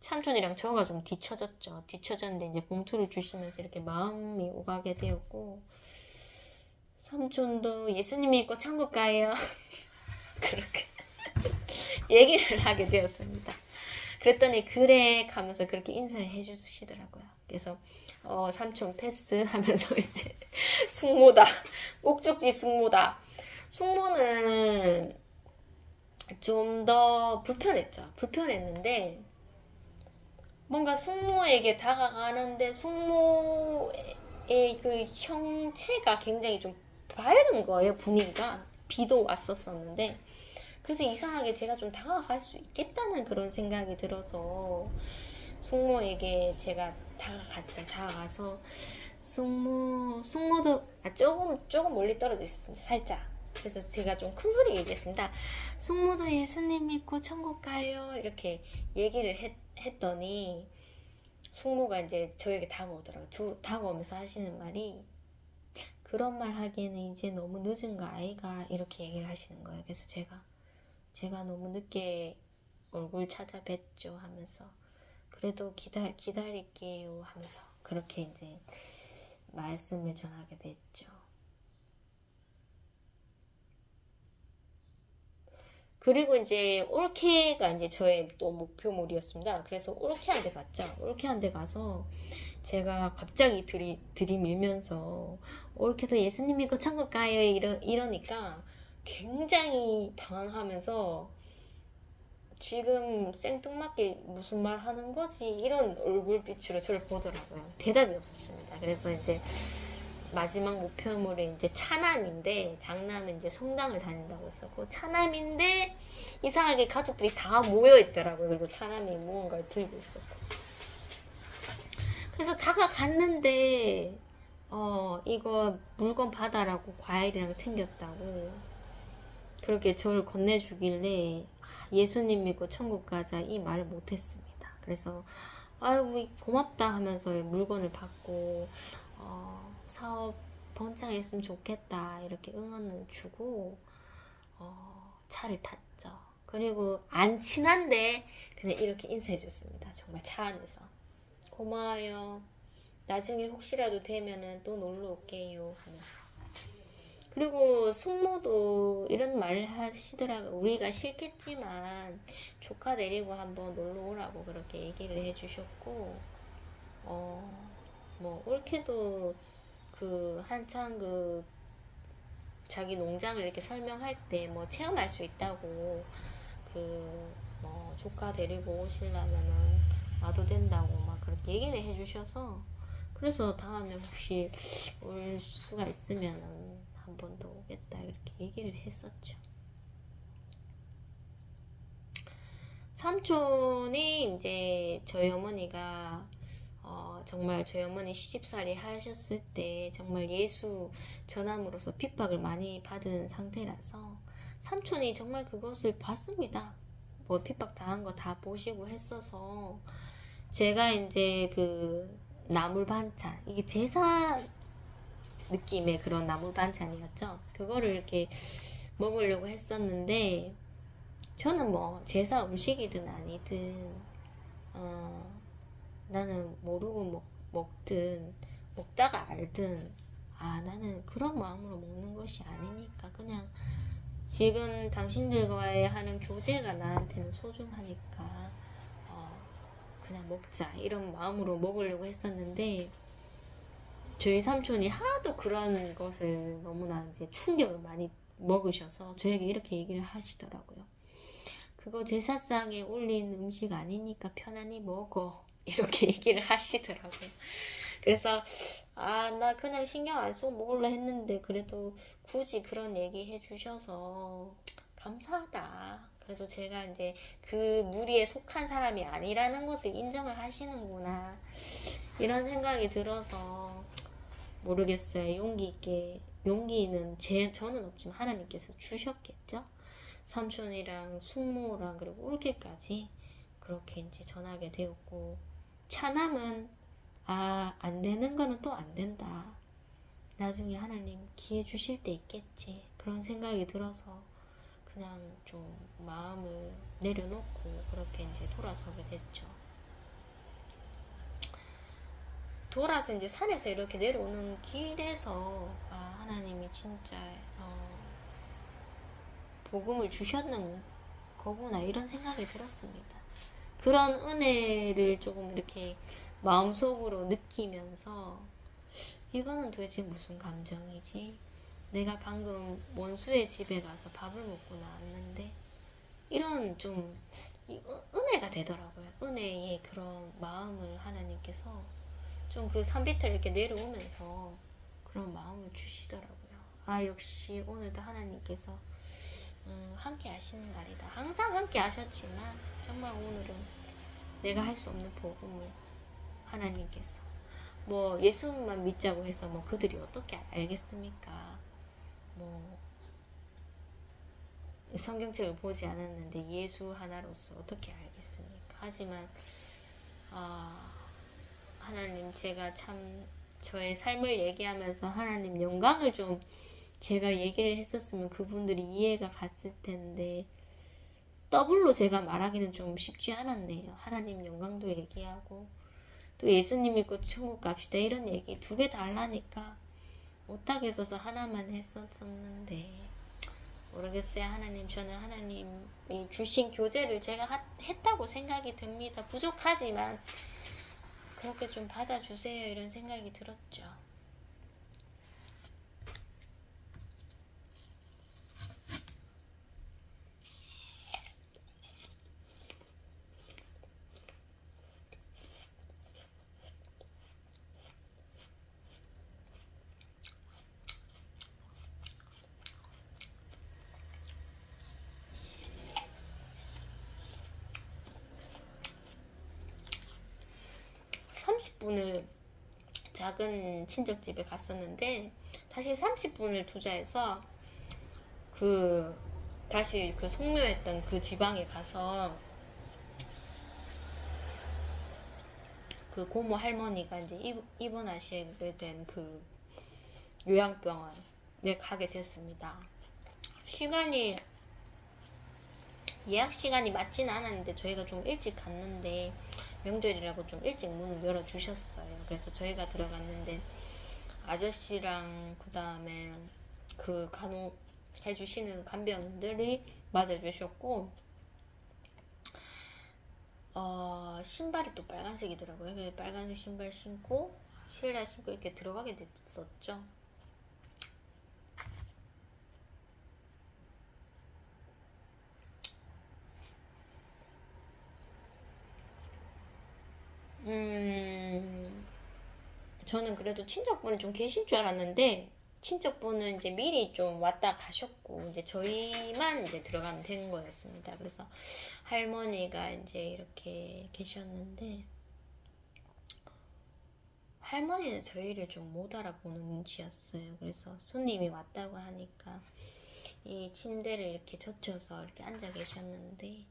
삼촌이랑 저가 좀 뒤처졌죠. 뒤처졌는데 이제 봉투를 주시면서 이렇게 마음이 오가게 되었고, 삼촌도 예수님 믿고 천국 가요. 그렇게 얘기를 하게 되었습니다. 그랬더니 그래 가면서 그렇게 인사를 해주시더라고요. 그래서 삼촌 패스 하면서 이제 숙모다, 목적지 숙모다. 숙모는 좀 더 불편했는데 뭔가 숙모에게 다가가는데 숙모의 그 형체가 굉장히 좀 밝은 거예요. 분위기가. 비도 왔었었는데, 그래서 이상하게 제가 좀 다가갈 수 있겠다는 그런 생각이 들어서 숙모에게 제가 다가갔죠. 다가가서 숙모도 조금 멀리 떨어져 있었습니다. 살짝. 그래서 제가 좀 큰 소리 얘기했습니다. 숙모도 예수님 믿고 천국 가요. 이렇게 얘기를 했더니 숙모가 이제 저에게 다가오더라고요. 다가오면서 하시는 말이, 그런 말 하기에는 이제 너무 늦은 거 아이가, 이렇게 얘기를 하시는 거예요. 그래서 제가 너무 늦게 얼굴 찾아뵀죠 하면서, 그래도 기다릴게요 하면서 그렇게 이제 말씀을 전하게 됐죠. 그리고 이제 올케가 이제 저의 또 목표물이었습니다. 그래서 올케한테 갔죠. 올케한테 가서 제가 갑자기 들이밀면서 올케도 예수님 믿고 천국 가요 이러니까 굉장히 당황하면서, 지금 생뚱맞게 무슨 말 하는 거지 이런 얼굴빛으로 저를 보더라고요. 대답이 없었습니다. 그래서 이제 마지막 목표물이 이제 차남인데, 장남은 이제 성당을 다닌다고 했었고, 차남인데 이상하게 가족들이 다 모여 있더라고요. 그리고 차남이 무언가를 들고 있었고, 그래서 다가갔는데 이거 물건 받아라고 과일이랑 챙겼다고 그렇게 저를 건네주길래 예수님 믿고 천국 가자 이 말을 못했습니다. 그래서 아이고 고맙다 하면서 물건을 받고 사업 번창했으면 좋겠다 이렇게 응원을 주고 차를 탔죠. 그리고 안 친한데 그냥 이렇게 인사해 줬습니다. 정말 차 안에서 고마워요. 나중에 혹시라도 되면은 또 놀러 올게요 하면서. 그리고 숙모도 이런 말을 하시더라고요. 우리가 싫겠지만 조카 데리고 한번 놀러 오라고 그렇게 얘기를 해주셨고, 뭐 올케도 한창 자기 농장을 이렇게 설명할 때 뭐 체험할 수 있다고, 뭐 조카 데리고 오시려면은 와도 된다고 막 그렇게 얘기를 해주셔서, 그래서 다음에 혹시 올 수가 있으면은 한 번 더 오겠다 이렇게 얘기를 했었죠. 삼촌이 이제 저희 어머니가 정말 저희 어머니 시집살이 하셨을 때 정말 예수 전함으로써 핍박을 많이 받은 상태라서 삼촌이 정말 그것을 봤습니다. 뭐 핍박 당한 거 다 보시고 했어서, 제가 이제 나물 반찬, 이게 제사 느낌의 그런 나물 반찬이었죠. 그거를 이렇게 먹으려고 했었는데, 저는 뭐 제사 음식이든 아니든 나는 모르고 먹든 먹다가 알든 나는 그런 마음으로 먹는 것이 아니니까 그냥 지금 당신들과의 하는 교제가 나한테는 소중하니까 그냥 먹자 이런 마음으로 먹으려고 했었는데 저희 삼촌이 하도 그런 것을 너무나 이제 충격을 많이 먹으셔서 저에게 이렇게 얘기를 하시더라고요. 그거 제사상에 올린 음식 아니니까 편안히 먹어 이렇게 얘기를 하시더라고요. 그래서 나 그냥 신경 안 쓰고 먹으려 했는데 그래도 굳이 그런 얘기 해주셔서 감사하다. 그래도 제가 이제 그 무리에 속한 사람이 아니라는 것을 인정을 하시는구나 이런 생각이 들어서 모르겠어요. 용기는 저는 없지만 하나님께서 주셨겠죠. 삼촌이랑 숙모랑 그리고 올케까지 그렇게 이제 전하게 되었고, 차남은 안 되는 거는 또 안 된다. 나중에 하나님 기회 주실 때 있겠지. 그런 생각이 들어서 그냥 좀 마음을 내려놓고 그렇게 이제 돌아서게 됐죠. 돌아서 이제 산에서 이렇게 내려오는 길에서 하나님이 진짜 복음을 주셨는 거구나 이런 생각이 들었습니다. 그런 은혜를 조금 이렇게 마음속으로 느끼면서 이거는 도대체 무슨 감정이지? 내가 방금 원수의 집에 가서 밥을 먹고 나왔는데 이런 좀 은혜가 되더라고요. 은혜의 그런 마음을 하나님께서 좀 그 산비탈 이렇게 내려오면서 그런 마음을 주시더라고요. 역시 오늘도 하나님께서 함께 하시는 날이다. 항상 함께 하셨지만 정말 오늘은 내가 할 수 없는 복음을 하나님께서 뭐 예수만 믿자고 해서 뭐 그들이 어떻게 알겠습니까? 뭐 성경책을 보지 않았는데 예수 하나로서 어떻게 알겠습니까? 하지만 하나님, 제가 참 저의 삶을 얘기하면서 하나님 영광을 좀 제가 얘기를 했었으면 그분들이 이해가 갔을 텐데 더블로 제가 말하기는 좀 쉽지 않았네요. 하나님 영광도 얘기하고 또 예수님 믿고 천국 갑시다 이런 얘기 두 개 달라니까 못하겠어서 하나만 했었는데 모르겠어요. 하나님, 저는 하나님이 주신 교제를 제가 했다고 생각이 듭니다. 부족하지만 그렇게 좀 받아주세요 이런 생각이 들었죠. 30분을 작은 친척집에 갔었는데 다시 30분을 투자해서 다시 그 속묘했던 그 지방에 가서 그 고모 할머니가 이제 입원하시게 된 그 요양병원에 가게 됐습니다. 예약 시간이 맞지는 않았는데 저희가 좀 일찍 갔는데 명절이라고 좀 일찍 문을 열어주셨어요. 그래서 저희가 들어갔는데 아저씨랑 그 다음에 그 간호 해주시는 간병인들이 맞아주셨고 신발이 또 빨간색이더라고요. 그래서 빨간색 신발 신고 실내 신고 이렇게 들어가게 됐었죠. 저는 그래도 친척분이 좀 계실 줄 알았는데 친척분은 이제 미리 좀 왔다 가셨고 이제 저희만 이제 들어가면 되는 거였습니다. 그래서 할머니가 이제 이렇게 계셨는데 할머니는 저희를 좀 못 알아보는 눈치였어요. 그래서 손님이 왔다고 하니까 이 침대를 이렇게 젖혀서 이렇게 앉아 계셨는데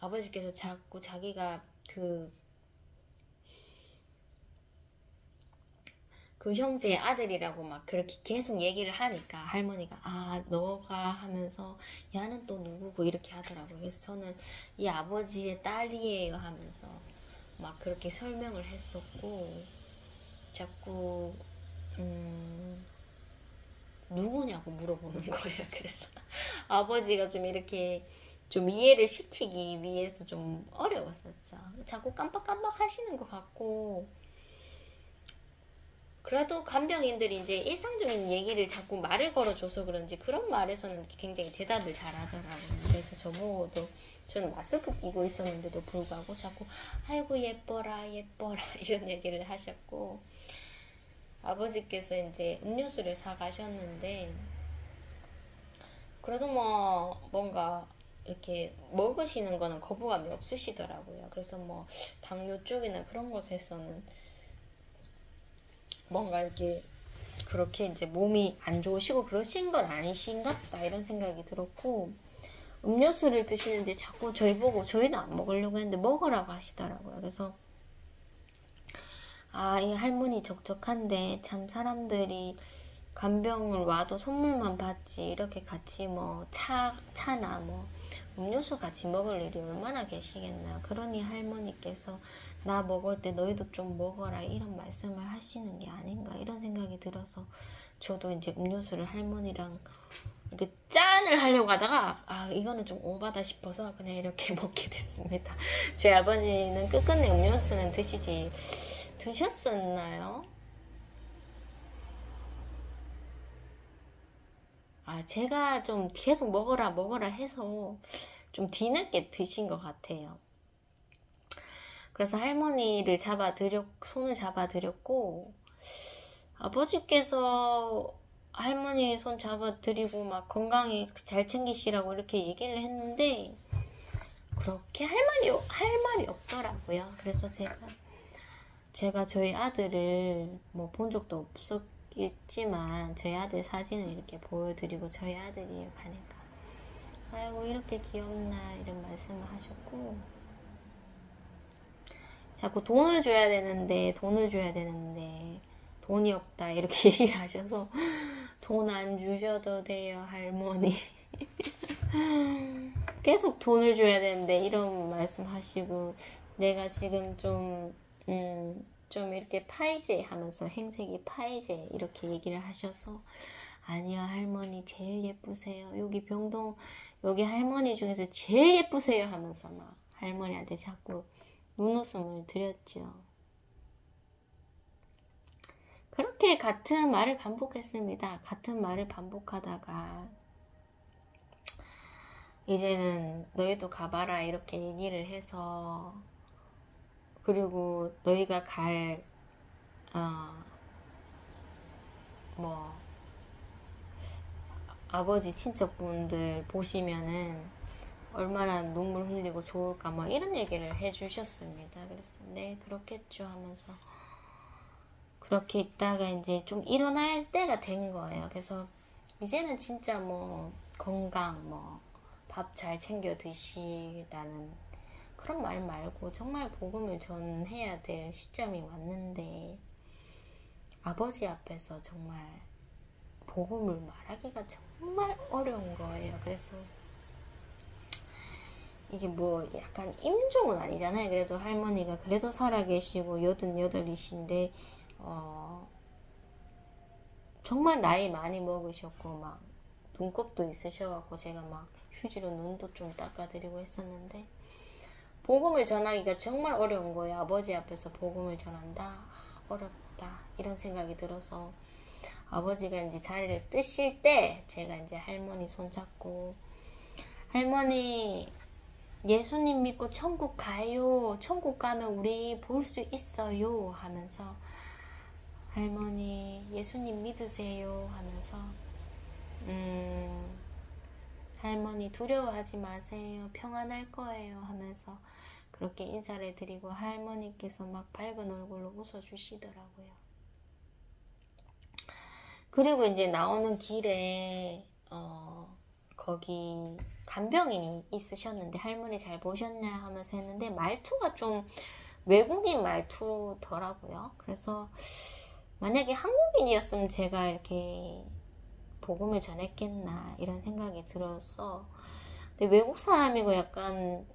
아버지께서 자꾸 자기가 그 형제의 아들이라고 막 그렇게 계속 얘기를 하니까 할머니가 너가 하면서 야는 또 누구고 이렇게 하더라고요. 그래서 저는 이 아버지의 딸이에요 하면서 막 그렇게 설명을 했었고 자꾸 누구냐고 물어보는 거예요. 그래서 아버지가 좀 이렇게 좀 이해를 시키기 위해서 좀 어려웠었죠. 자꾸 깜빡깜빡 하시는 것 같고, 그래도 간병인들이 이제 일상적인 얘기를 자꾸 말을 걸어줘서 그런지 그런 말에서는 굉장히 대답을 잘하더라고요. 그래서 저보고도 저는 마스크 끼고 있었는데도 불구하고 자꾸 아이고 예뻐라 예뻐라 이런 얘기를 하셨고, 아버지께서 이제 음료수를 사가셨는데 그래도 뭐 뭔가 이렇게 먹으시는 거는 거부감이 없으시더라고요. 그래서 뭐 당뇨 쪽이나 그런 것에서는 뭔가 이렇게 그렇게 이제 몸이 안 좋으시고 그러신 건 아니신가 보다 이런 생각이 들었고, 음료수를 드시는데 자꾸 저희 보고, 저희는 안 먹으려고 했는데 먹으라고 하시더라고요. 그래서 아, 이 할머니 적적한데 참 사람들이 간병을 와도 선물만 받지 이렇게 같이 뭐 차나 뭐 음료수 같이 먹을 일이 얼마나 계시겠나. 그러니 할머니께서 나 먹을 때 너희도 좀 먹어라 이런 말씀을 하시는 게 아닌가 이런 생각이 들어서 저도 이제 음료수를 할머니랑 이렇게 짠을 하려고 하다가 아 이거는 좀 오바다 싶어서 그냥 이렇게 먹게 됐습니다. 저희 아버지는 끝끝내 음료수는 드셨었나요? 아, 제가 좀 계속 먹어라 해서 좀 뒤늦게 드신 것 같아요. 그래서 할머니를 손을 잡아드렸고, 아버지께서 할머니 손 잡아드리고 막 건강히 잘 챙기시라고 이렇게 얘기를 했는데, 그렇게 할 말이 없더라고요. 그래서 제가 저희 아들을 뭐 본 적도 없었겠지만 저희 아들 사진을 이렇게 보여드리고 저희 아들이 가니까 아이고 이렇게 귀엽나 이런 말씀을 하셨고, 자꾸 돈을 줘야 되는데 돈이 없다 이렇게 얘기를 하셔서 돈 안 주셔도 돼요 할머니 계속 돈을 줘야 되는데 이런 말씀 하시고, 내가 지금 좀 이렇게 파이제 하면서 행색이 파이제 이렇게 얘기를 하셔서 아니요 할머니 제일 예쁘세요. 여기 병동 여기 할머니 중에서 제일 예쁘세요 하면서 막 할머니한테 자꾸 눈웃음을 드렸죠. 그렇게 같은 말을 반복했습니다. 같은 말을 반복하다가 이제는 너희도 가봐라 이렇게 얘기를 해서, 그리고 너희가 뭐 아버지 친척분들 보시면은 얼마나 눈물 흘리고 좋을까 뭐 이런 얘기를 해주셨습니다. 그래서 네 그렇겠죠 하면서 그렇게 있다가 이제 좀 일어날 때가 된 거예요. 그래서 이제는 진짜 뭐 건강 뭐 밥 잘 챙겨 드시라는 그런 말 말고 정말 복음을 전해야 될 시점이 왔는데 아버지 앞에서 정말 복음을 말하기가 정말 어려운 거예요. 그래서 이게 뭐 약간 임종은 아니잖아요. 그래도 할머니가 그래도 살아계시고 88이신데 정말 나이 많이 먹으셨고 막 눈곱도 있으셔갖고 제가 막 휴지로 눈도 좀 닦아드리고 했었는데 복음을 전하기가 정말 어려운 거예요. 아버지 앞에서 복음을 전한다? 어렵다. 이런 생각이 들어서 아버지가 이제 자리를 뜨실 때 제가 이제 할머니 손잡고 할머니 예수님 믿고 천국 가요. 천국 가면 우리 볼 수 있어요. 하면서 할머니 예수님 믿으세요. 하면서 할머니 두려워하지 마세요. 평안할 거예요. 하면서 그렇게 인사를 드리고 할머니께서 막 밝은 얼굴로 웃어주시더라고요. 그리고 이제 나오는 길에 거기 간병인이 있으셨는데 할머니 잘 보셨냐 하면서 했는데 말투가 좀 외국인 말투더라고요. 그래서 만약에 한국인이었으면 제가 이렇게 복음을 전했겠나 이런 생각이 들어서, 근데 외국 사람이고 약간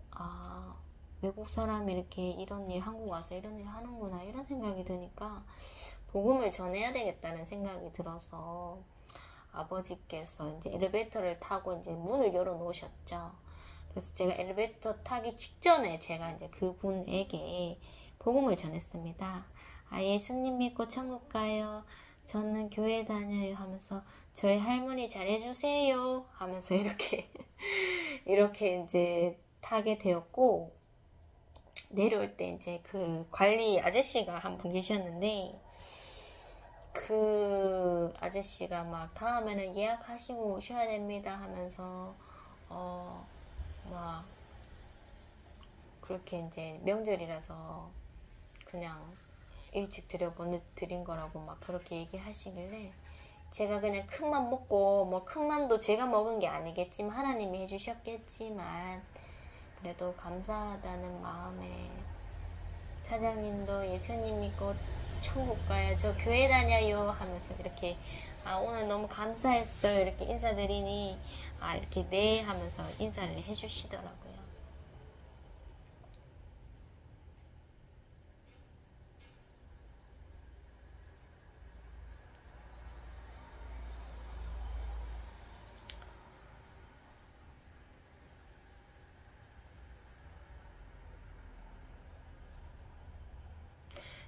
외국 사람이 이렇게 이런 일 한국 와서 이런 일 하는구나 이런 생각이 드니까 복음을 전해야 되겠다는 생각이 들어서 아버지께서 이제 엘리베이터를 타고 이제 문을 열어 놓으셨죠. 그래서 제가 엘리베이터 타기 직전에 제가 이제 그분에게 복음을 전했습니다. 아, 예수님 믿고 천국 가요. 저는 교회 다녀요 하면서 저희 할머니 잘해주세요 하면서 이렇게 이렇게 이제 타게 되었고, 내려올 때 이제 그 관리 아저씨가 한 분 계셨는데, 그 아저씨가 막 다음에는 예약하시고 오셔야 됩니다 하면서 막 그렇게 이제 명절이라서 그냥 일찍 드린 거라고 막 그렇게 얘기하시길래, 제가 그냥 큰맘 먹고, 뭐 큰맘도 제가 먹은 게 아니겠지만 하나님이 해주셨겠지만 그래도 감사하다는 마음에, 사장님도 예수님 믿고 천국 가요, 저 교회 다녀요 하면서 이렇게 오늘 너무 감사했어요 이렇게 인사드리니 이렇게 네 하면서 인사를 해주시더라고요.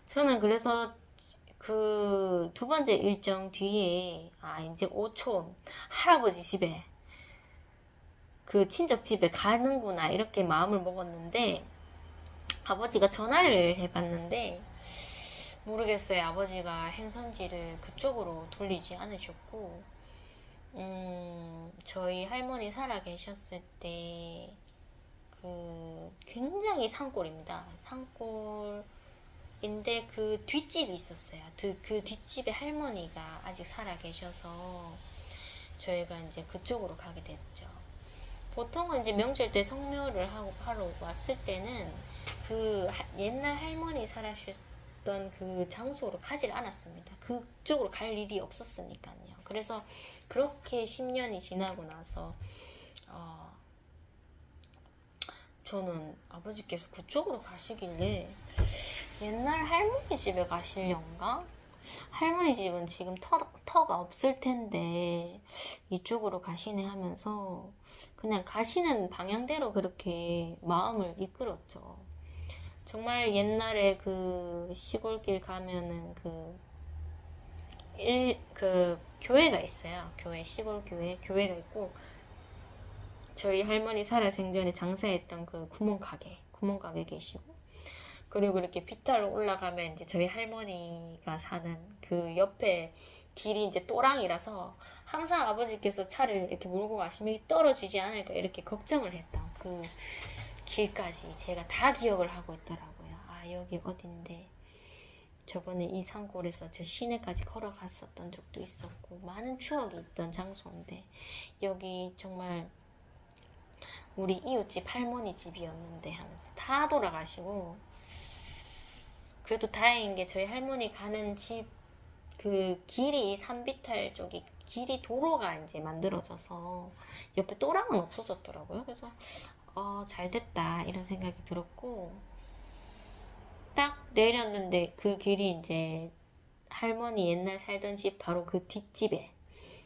저는 그래서 그 두 번째 일정 뒤에 이제 오촌 할아버지 집에, 그 친척 집에 가는구나 이렇게 마음을 먹었는데, 아버지가 전화를 해봤는데 모르겠어요. 아버지가 행선지를 그쪽으로 돌리지 않으셨고, 저희 할머니 살아 계셨을 때 그 굉장히 산골입니다. 산골인데 그 뒷집이 있었어요. 그 뒷집에 할머니가 아직 살아 계셔서 저희가 이제 그쪽으로 가게 됐죠. 보통은 이제 명절 때 성묘를 하러 왔을 때는 그 옛날 할머니 살아셨던 그 장소로 가지를 않았습니다. 그쪽으로 갈 일이 없었으니까요. 그래서 그렇게 10년이 지나고 나서 저는 아버지께서 그쪽으로 가시길래 옛날 할머니 집에 가시려는가? 할머니 집은 지금 터가 없을 텐데 이쪽으로 가시네 하면서 그냥 가시는 방향대로 그렇게 마음을 이끌었죠. 정말 옛날에 그 시골길 가면은 그 교회가 있어요. 시골 교회가 있고, 저희 할머니 살아 생전에 장사했던 그 구멍가게 계시고, 그리고 이렇게 비탈로 올라가면 이제 저희 할머니가 사는 그 옆에 길이 이제 또랑이라서 항상 아버지께서 차를 이렇게 몰고 가시면 떨어지지 않을까 이렇게 걱정을 했던 그 길까지 제가 다 기억을 하고 있더라고요. 여기 어딘데, 저번에 이 산골에서 저 시내까지 걸어갔었던 적도 있었고, 많은 추억이 있던 장소인데 여기 정말 우리 이웃집 할머니 집이었는데 하면서 다 돌아가시고, 그래도 다행인 게 저희 할머니 가는 집 그 길이 산비탈 쪽이 길이 도로가 이제 만들어져서 옆에 또랑은 없어졌더라고요. 그래서 잘 됐다 이런 생각이 들었고, 딱 내렸는데 그 길이 이제 할머니 옛날 살던 집 바로 그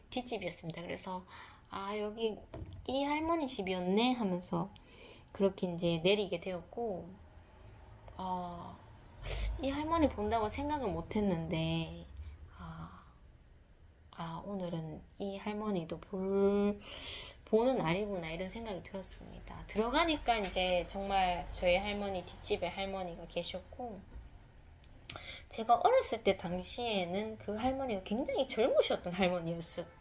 뒷집이었습니다. 그래서 여기 이 할머니 집이었네 하면서 그렇게 이제 내리게 되었고, 이 할머니 본다고 생각은 못했는데 오늘은 이 할머니도 보는 날이구나 이런 생각이 들었습니다. 들어가니까 이제 정말 저희 할머니 뒷집에 할머니가 계셨고, 제가 어렸을 때 당시에는 그 할머니가 굉장히 젊으셨던 할머니였습니다.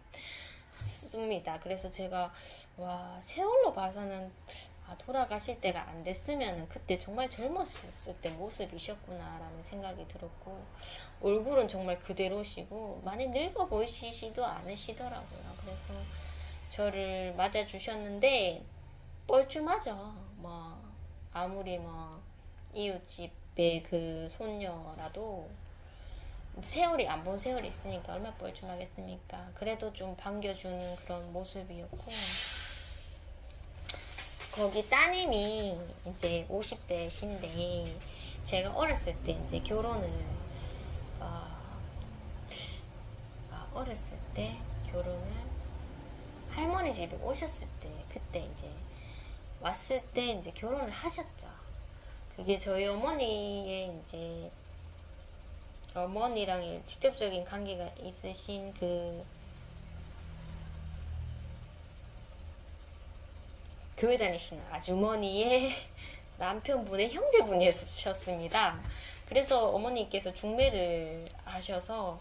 그래서 제가 세월로 봐서는 돌아가실 때가 안 됐으면 그때 정말 젊었을 때 모습이셨구나 라는 생각이 들었고, 얼굴은 정말 그대로시고 많이 늙어 보이시지도 않으시더라고요. 그래서 저를 맞아주셨는데 뻘쭘하죠. 아무리 이웃집의 그 손녀라도 세월이 안 본 세월이 있으니까 얼마나 뻘쭘하겠습니까. 그래도 좀 반겨주는 그런 모습이었고, 거기 따님이 이제 50대신데 제가 어렸을 때 이제 어렸을 때 결혼을 할머니 집에 오셨을 때 그때 이제 왔을 때 이제 결혼을 하셨죠. 그게 저희 어머니의 이제 어머니랑 직접적인 관계가 있으신 그 교회 다니시는 아주머니의 남편분의 형제분이셨습니다. 그래서 어머니께서 중매를 하셔서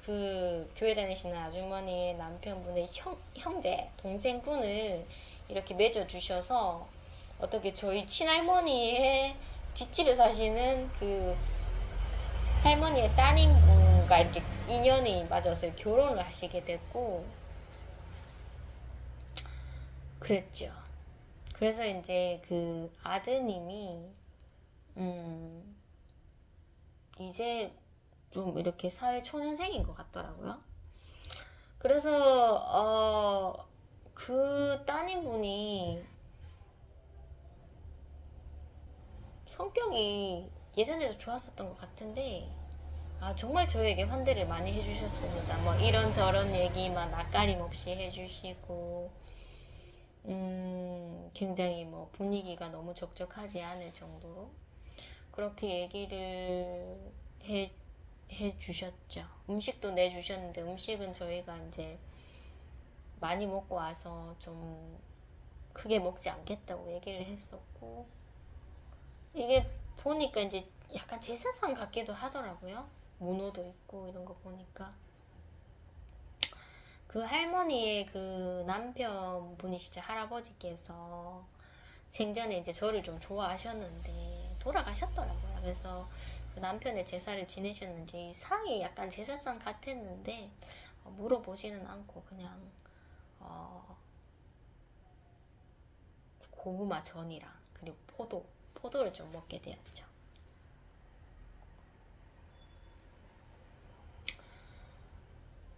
그 교회 다니시는 아주머니의 남편분의 형제, 동생분을 이렇게 맺어주셔서 어떻게 저희 친할머니의 뒷집에 사시는 그 할머니의 따님분과 이렇게 인연이 맞아서 결혼을 하시게 됐고 그랬죠. 그래서 이제 그 아드님이 이제 좀 이렇게 사회 초년생인 것 같더라고요. 그래서 그 따님분이 성격이 예전에도 좋았었던 것 같은데 정말 저에게 환대를 많이 해주셨습니다. 뭐 이런저런 얘기만 낯가림 없이 해주시고 굉장히 뭐 분위기가 너무 적적하지 않을 정도로 그렇게 얘기를 해주셨죠. 음식도 내주셨는데 음식은 저희가 이제 많이 먹고 와서 좀 크게 먹지 않겠다고 얘기를 했었고 이게 보니까 이제 약간 제사상 같기도 하더라고요. 문호도 있고 이런 거 보니까 그 할머니의 그 남편분이시죠. 할아버지께서 생전에 이제 저를 좀 좋아하셨는데 돌아가셨더라고요. 그래서 그 남편의 제사를 지내셨는지 상이 약간 제사상 같았는데 물어보지는 않고 그냥 고구마 전이랑 그리고 포도를 좀 먹게 되었죠.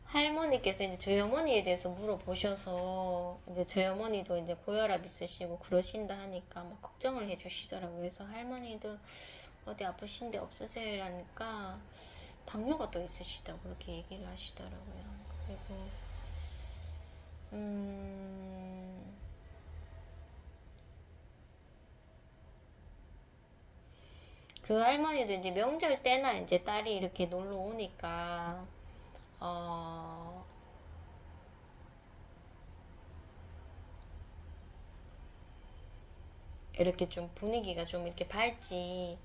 할머니께서 이제 저희 어머니에 대해서 물어보셔서 이제 저희 어머니도 이제 고혈압 있으시고 그러신다 하니까 막 걱정을 해주시더라고요. 그래서 할머니도 어디 아프신 데 없으세요? 이러니까 당뇨가 또 있으시다고 그렇게 얘기를 하시더라고요. 그리고 그 할머니도 이제 명절 때나 이제 딸이 이렇게 놀러 오니까 이렇게 좀 분위기가 좀 이렇게 밝지.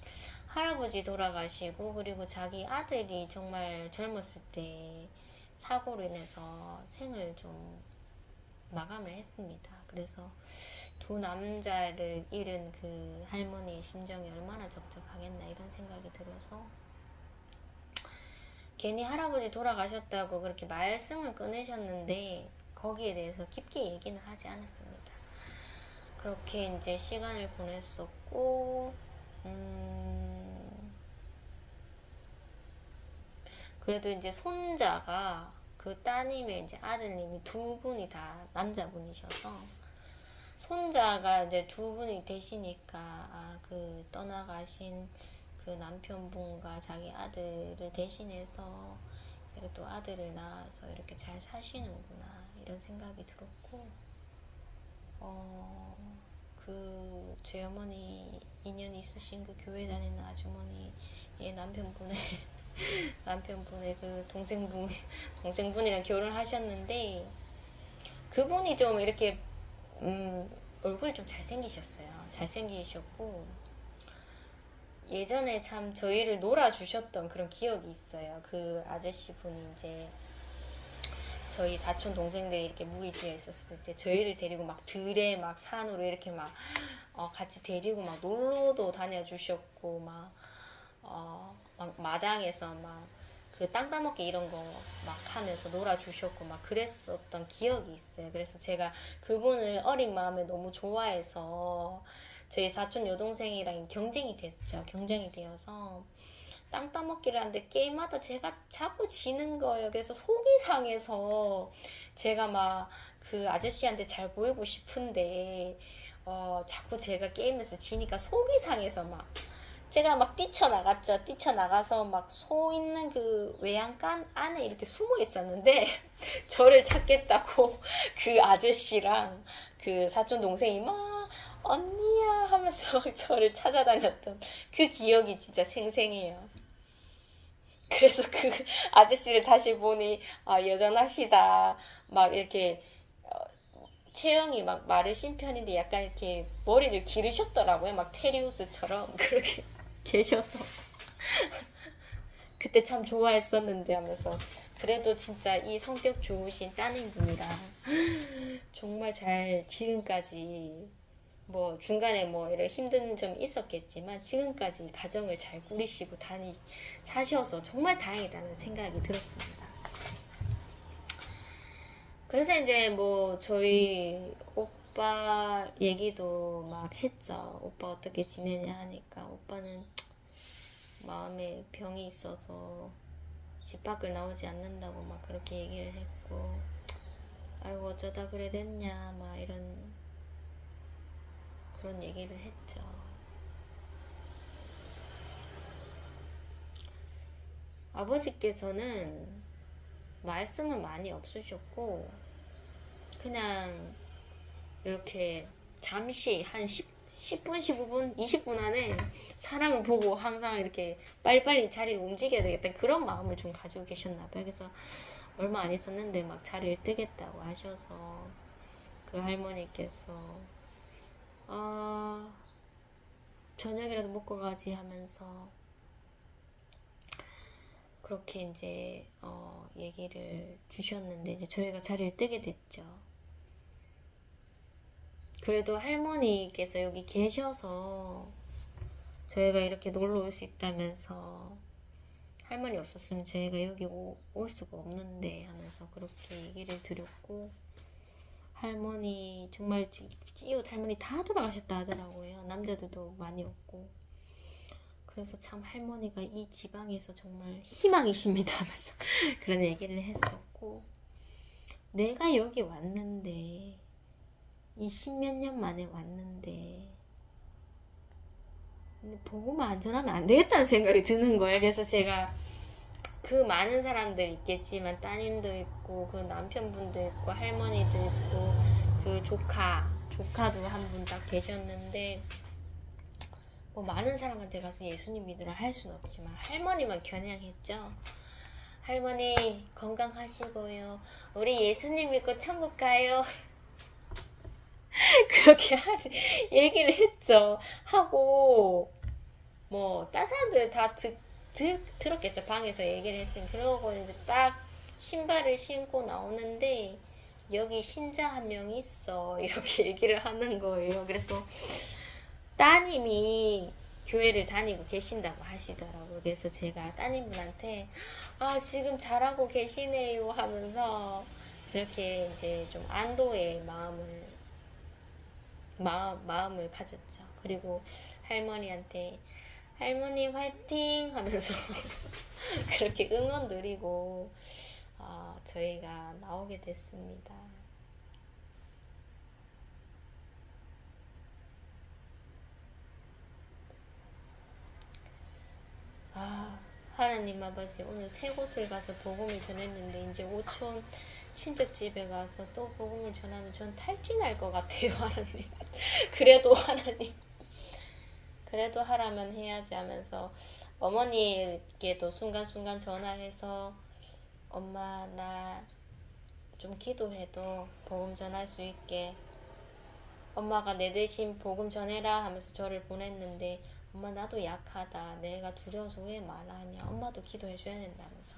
할아버지 돌아가시고 그리고 자기 아들이 정말 젊었을 때 사고로 인해서 생을 좀 마감을 했습니다. 그래서 두 남자를 잃은 그 할머니의 심정이 얼마나 적적하겠나 이런 생각이 들어서 괜히 할아버지 돌아가셨다고 그렇게 말씀을 꺼내셨는데 거기에 대해서 깊게 얘기는 하지 않았습니다. 그렇게 이제 시간을 보냈었고 그래도 이제 손자가 그 따님의 이제 아드님이 두 분이 다 남자분이셔서 손자가 이제 두 분이 되시니까 그 떠나가신 그 남편분과 자기 아들을 대신해서 또 아들을 낳아서 이렇게 잘 사시는구나 이런 생각이 들었고 그 저희 어머니 인연이 있으신 그 교회 다니는 아주머니의 남편분의 그 동생분이랑 결혼을 하셨는데 그분이 좀 이렇게 얼굴이 좀 잘생기셨어요. 잘생기셨고 예전에 참 저희를 놀아주셨던 그런 기억이 있어요. 그 아저씨 분이 이제 저희 사촌 동생들이 이렇게 무리지어 있었을 때 저희를 데리고 막 들에 막 산으로 이렇게 막 같이 데리고 막 놀러도 다녀주셨고 막 마당에서 막 그 땅 따먹기 이런 거 막 하면서 놀아주셨고 막 그랬었던 기억이 있어요. 그래서 제가 그분을 어린 마음에 너무 좋아해서 저희 사촌 여동생이랑 경쟁이 됐죠. 경쟁이 되어서 땅 따먹기를 하는데 게임마다 제가 자꾸 지는 거예요. 그래서 속이 상해서 제가 막 그 아저씨한테 잘 보이고 싶은데 자꾸 제가 게임에서 지니까 속이 상해서 막 제가 막 뛰쳐나갔죠. 뛰쳐나가서 막 소 있는 그 외양간 안에 이렇게 숨어 있었는데 저를 찾겠다고 그 아저씨랑 그 사촌 동생이 막 언니야 하면서 막 저를 찾아다녔던 그 기억이 진짜 생생해요. 그래서 그 아저씨를 다시 보니 여전하시다. 막 이렇게 체형이 막 마르신 편인데 약간 이렇게 머리를 기르셨더라고요. 막 테리우스처럼 그렇게 계셔서 그때 참 좋아했었는데 하면서 그래도 진짜 이 성격 좋으신 따님분이라 정말 잘 지금까지 뭐 중간에 뭐 이런 힘든 점이 있었겠지만 지금까지 가정을 잘 꾸리시고 사셔서 정말 다행이다는 생각이 들었습니다. 그래서 이제 뭐 저희 오빠 얘기도 막 했죠. 오빠 어떻게 지내냐 하니까 오빠는 마음에 병이 있어서 집 밖을 나오지 않는다고 막 그렇게 얘기를 했고, 아이고 어쩌다 그래 됐냐 막 이런 그런 얘기를 했죠. 아버지께서는 말씀은 많이 없으셨고 그냥 이렇게 잠시 한 10분, 15분, 20분 안에 사람을 보고 항상 이렇게 빨리빨리 자리를 움직여야 되겠다 그런 마음을 좀 가지고 계셨나 봐요. 그래서 얼마 안 있었는데 막 자리를 뜨겠다고 하셔서 그 할머니께서 저녁이라도 먹고 가지 하면서 그렇게 이제 얘기를 주셨는데 이제 저희가 자리를 뜨게 됐죠. 그래도 할머니께서 여기 계셔서 저희가 이렇게 놀러 올 수 있다면서 할머니 없었으면 저희가 여기 올 수가 없는데 하면서 그렇게 얘기를 드렸고, 할머니 정말 이웃 할머니 다 돌아가셨다 하더라고요. 남자들도 많이 없고. 그래서 참 할머니가 이 지방에서 정말 희망이십니다 하면서 그런 얘기를 했었고, 내가 여기 왔는데 이 십몇 년 만에 왔는데 복음을 안 전하면 안 되겠다는 생각이 드는 거예요. 그래서 제가 그 많은 사람들 있겠지만 따님도 있고 그 남편분도 있고 할머니도 있고 그 조카도 한 분 딱 계셨는데 뭐 많은 사람한테 가서 예수님 믿으라 할 수는 없지만 할머니만 겨냥했죠. 할머니 건강하시고요. 우리 예수님 믿고 천국 가요. 그렇게 얘기를 했죠. 하고 뭐 딴 사람들 다 들었겠죠. 방에서 얘기를 했으니. 그러고 이제 딱 신발을 신고 나오는데 여기 신자 한 명 있어 이렇게 얘기를 하는 거예요. 그래서 따님이 교회를 다니고 계신다고 하시더라고요. 그래서 제가 따님분한테 지금 잘하고 계시네요 하면서 그렇게 이제 좀 안도의 마음을 가졌죠. 그리고 할머니한테 할머니 화이팅 하면서 그렇게 응원 드리고 저희가 나오게 됐습니다. 하나님 아버지, 오늘 세 곳을 가서 복음을 전했는데 이제 오촌 친척집에 가서 또 복음을 전하면 전 탈진할 것 같아요. 하나님. 그래도 하나님, 그래도 하라면 해야지 하면서 어머니께도 순간순간 전화해서 엄마 나 좀 기도해도 복음 전할 수 있게 엄마가 내 대신 복음 전해라 하면서 저를 보냈는데, 엄마 나도 약하다, 내가 두려워서 왜 말하냐, 엄마도 기도해줘야 된다면서.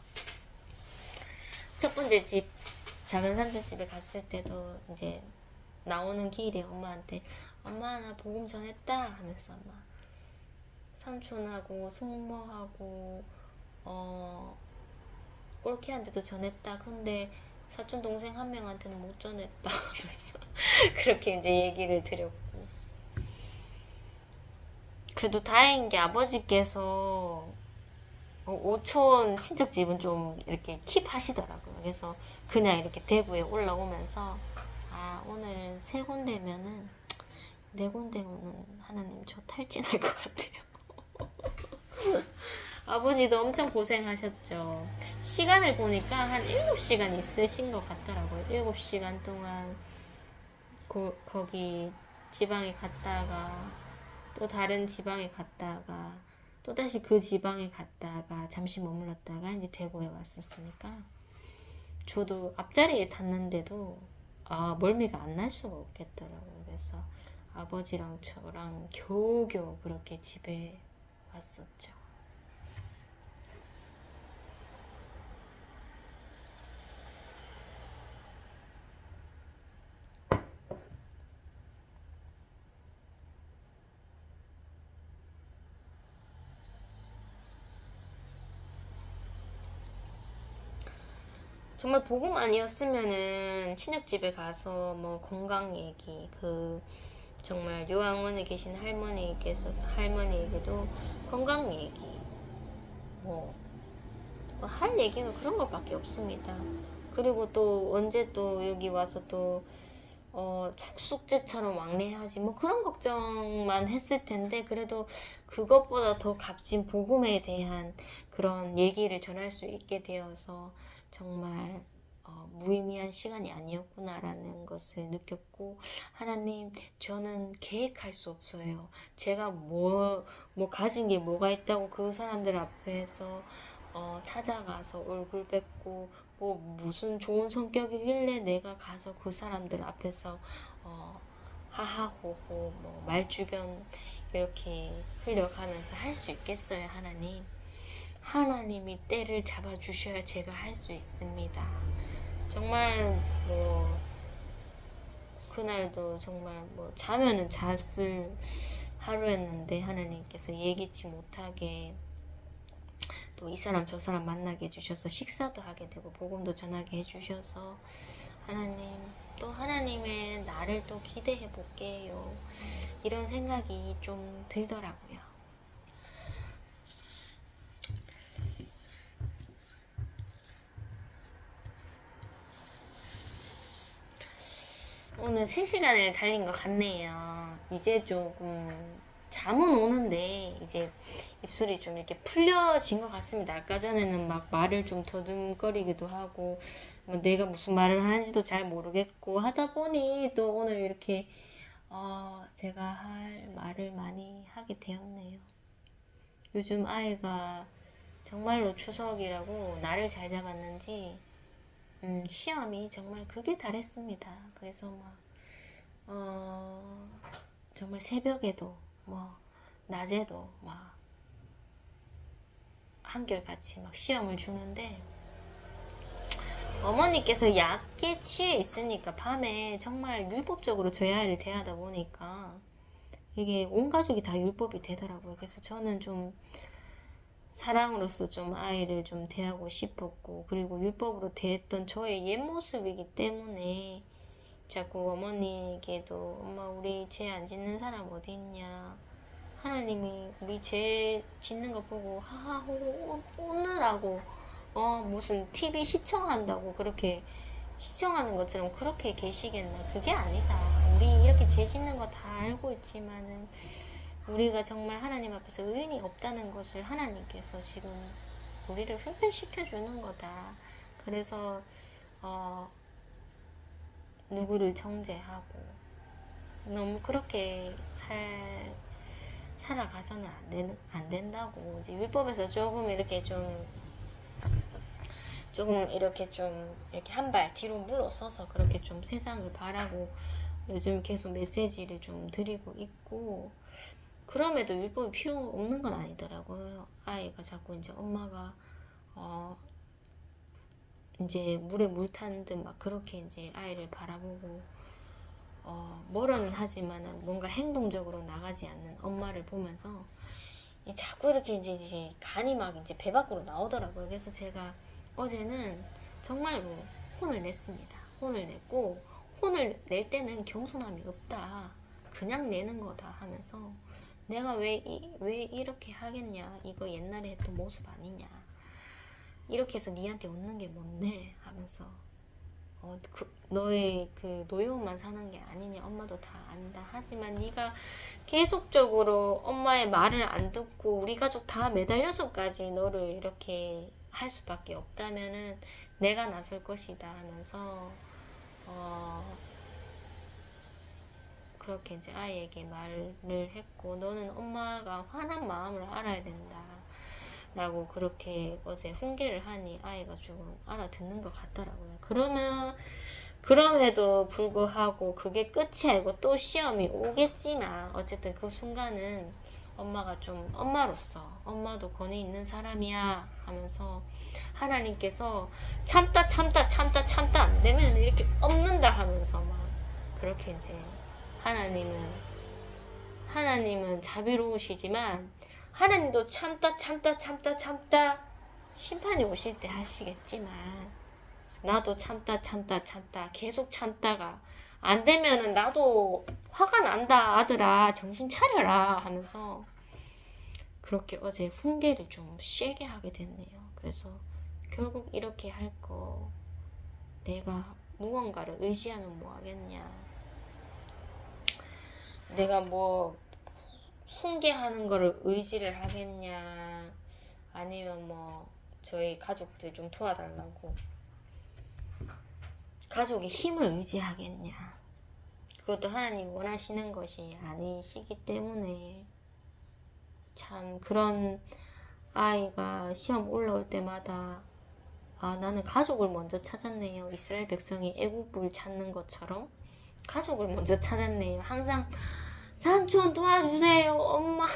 첫 번째 집 작은 삼촌집에 갔을 때도 이제 나오는 길에 엄마한테 엄마 나 복음 전했다 하면서 막 삼촌하고 숙모하고 꼴키한테도 전했다, 근데 사촌 동생 한 명한테는 못 전했다 하면서 그렇게 이제 얘기를 드렸고, 그래도 다행인 게 아버지께서 오촌 친척집은 좀 이렇게 킵하시더라고요. 그래서 그냥 이렇게 대구에 올라오면서 오늘은 세 군데면은 네 군데는 하나님 저 탈진할 것 같아요. 아버지도 엄청 고생하셨죠. 시간을 보니까 한 7시간 있으신 것 같더라고요. 7시간 동안 거기 지방에 갔다가 또 다른 지방에 갔다가 또 다시 그 지방에 갔다가 잠시 머물렀다가 이제 대구에 왔었으니까 저도 앞자리에 탔는데도 멀미가 안 날 수가 없겠더라고요. 그래서 아버지랑 저랑 겨우겨우 그렇게 집에 왔었죠. 정말 복음 아니었으면은 친척집에 가서 뭐 건강 얘기, 정말 요양원에 계신 할머니에게도 건강 얘기, 뭐 할 얘기가 그런 것밖에 없습니다. 그리고 또 언제 또 여기 와서 또 숙제처럼 왕래하지 뭐 그런 걱정만 했을 텐데, 그래도 그것보다 더 값진 복음에 대한 그런 얘기를 전할 수 있게 되어서 정말 무의미한 시간이 아니었구나라는 것을 느꼈고, 하나님, 저는 계획할 수 없어요. 제가 뭐 가진 게 뭐가 있다고 그 사람들 앞에서 찾아가서 얼굴 뵙고 뭐 무슨 좋은 성격이길래 내가 가서 그 사람들 앞에서 하하호호 뭐 말주변 이렇게 흘려가면서 할 수 있겠어요. 하나님, 하나님이 때를 잡아주셔야 제가 할 수 있습니다. 정말 뭐 그날도 정말 뭐 자면은 잤을 하루였는데, 하나님께서 예기치 못하게 또 이 사람 저 사람 만나게 해주셔서 식사도 하게 되고 복음도 전하게 해주셔서, 하나님, 또 하나님의 나를 또 기대해 볼게요, 이런 생각이 좀 들더라고요. 오늘 3시간을 달린 것 같네요. 이제 조금 잠은 오는데 이제 입술이 좀 이렇게 풀려진 것 같습니다. 아까 전에는 막 말을 좀 더듬거리기도 하고 뭐 내가 무슨 말을 하는지도 잘 모르겠고 하다 보니 또 오늘 이렇게 제가 할 말을 많이 하게 되었네요. 요즘 아이가 정말로 추석이라고 날을 잘 잡았는지 시험이 정말 극에 달했습니다. 그래서 정말 새벽에도 낮에도 한결같이 시험을 주는데, 어머니께서 약에 취해 있으니까 밤에 정말 율법적으로 저희 아이를 대하다 보니까 이게 온 가족이 다 율법이 되더라고요. 그래서 저는 좀 사랑으로서 좀 아이를 좀 대하고 싶었고, 그리고 율법으로 대했던 저의 옛 모습이기 때문에 자꾸 어머니에게도 엄마 우리 죄 안 짓는 사람 어디 있냐, 하나님이 우리 죄 짓는 거 보고 하하호호 웃느라고 무슨 TV 시청한다고 그렇게 시청하는 것처럼 그렇게 계시겠나. 그게 아니다. 우리 이렇게 죄 짓는 거 다 알고 있지만은 우리가 정말 하나님 앞에서 의인이 없다는 것을 하나님께서 지금 우리를 훈련시켜주는 거다. 그래서 누구를 정죄하고 너무 그렇게 살아가서는 안 된다고. 이제 율법에서 조금 이렇게 한 발 뒤로 물러서서 그렇게 좀 세상을 바라고 요즘 계속 메시지를 좀 드리고 있고, 그럼에도 율법이 필요 없는 건 아니더라고요. 아이가 자꾸 이제 엄마가 이제 물에 물 타는 듯 그렇게 이제 아이를 바라보고 뭐라는 하지만은 뭔가 행동적으로 나가지 않는 엄마를 보면서 자꾸 이렇게 이제 간이 이제 배 밖으로 나오더라고요. 그래서 제가 어제는 정말로 혼을 냈습니다. 혼을 냈고, 혼을 낼 때는 겸손함이 없다, 그냥 내는 거다 하면서, 내가 왜 이렇게 하겠냐, 이거 옛날에 했던 모습 아니냐, 이렇게 해서 니한테 웃는 게 뭔데 하면서 너의 그 노여움만 사는 게 아니냐, 엄마도 다 안다. 하지만 네가 계속적으로 엄마의 말을 안 듣고 우리 가족 다 매달려서까지 너를 이렇게 할 수밖에 없다면은 내가 나설 것이다 하면서 그렇게 이제 아이에게 말을 했고, 너는 엄마가 화난 마음을 알아야 된다 라고 그렇게 어제 훈계를 하니 아이가 조금 알아듣는 것 같더라고요. 그럼에도 불구하고 그게 끝이 아니고 또 시험이 오겠지만 어쨌든 그 순간은 엄마가 좀 엄마로서 엄마도 권위 있는 사람이야 하면서 하나님께서 참다 안 되면 이렇게 엎는다 하면서 막 그렇게 이제 하나님은 자비로우시지만 하나님도 참다 심판이 오실 때 하시겠지만 나도 참다 계속 참다가 안 되면은 나도 화가 난다 아들아 정신 차려라 하면서 그렇게 어제 훈계를 좀 세게 하게 됐네요. 그래서 결국 이렇게 할 거 내가 무언가를 의지하면 뭐 하겠냐, 내가 뭐 훈계하는 거를 의지를 하겠냐, 아니면 뭐 저희 가족들 좀 도와달라고 가족의 힘을 의지하겠냐, 그것도 하나님 원하시는 것이 아니시기 때문에 참 그런 아이가 시험 올라올 때마다 나는 가족을 먼저 찾았네요. 이스라엘 백성이 애국을 찾는 것처럼 가족을 먼저 찾았네요. 항상 삼촌 도와주세요 엄마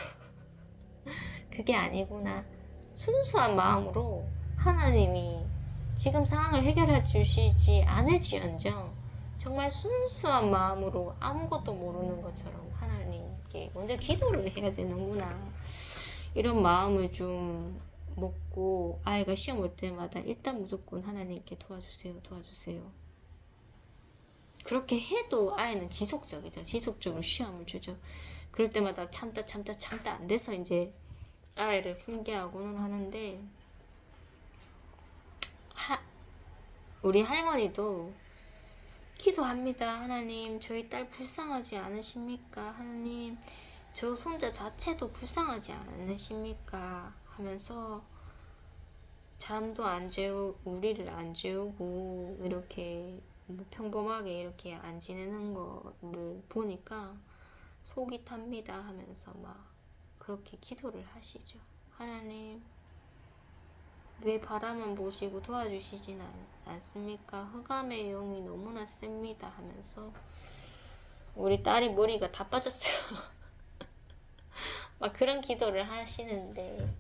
그게 아니구나. 순수한 마음으로 하나님이 지금 상황을 해결해 주시지 않을지언정 정말 순수한 마음으로 아무것도 모르는 것처럼 하나님께 먼저 기도를 해야 되는구나, 이런 마음을 좀 먹고 아이가 시험 올 때마다 일단 무조건 하나님께 도와주세요. 그렇게 해도 아이는 지속적이죠. 지속적으로 시험을 주죠. 그럴 때마다 참다 안 돼서 이제 아이를 훈계하고는 하는데, 우리 할머니도 기도합니다. 하나님 저희 딸 불쌍하지 않으십니까? 하나님 저 손자 자체도 불쌍하지 않으십니까? 하면서 잠도 안 재우고 우리를 안 재우고 이렇게 평범하게 이렇게 안 지내는 거를 보니까 속이 탑니다 하면서 막 그렇게 기도를 하시죠. 하나님 왜 바라만 보시고 도와주시진 않습니까? 흑암의 영이 너무나 셉니다 하면서 우리 딸이 머리가 다 빠졌어요. 막 그런 기도를 하시는데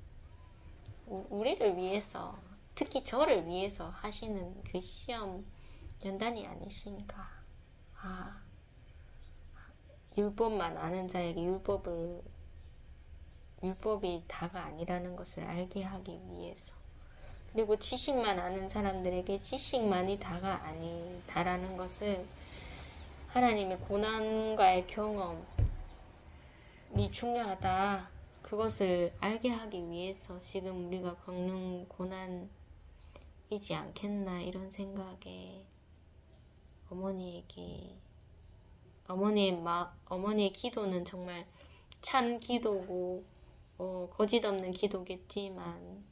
우리를 위해서, 특히 저를 위해서 하시는 그 시험 연단이 아니신가. 율법만 아는 자에게 율법이 다가 아니라는 것을 알게 하기 위해서, 그리고 지식만 아는 사람들에게 지식만이 다가 아니다라는 것을, 하나님의 고난과의 경험이 중요하다, 그것을 알게 하기 위해서 지금 우리가 겪는 고난이지 않겠나, 이런 생각에 어머니의 기도는 정말 참 기도고 거짓 없는 기도겠지만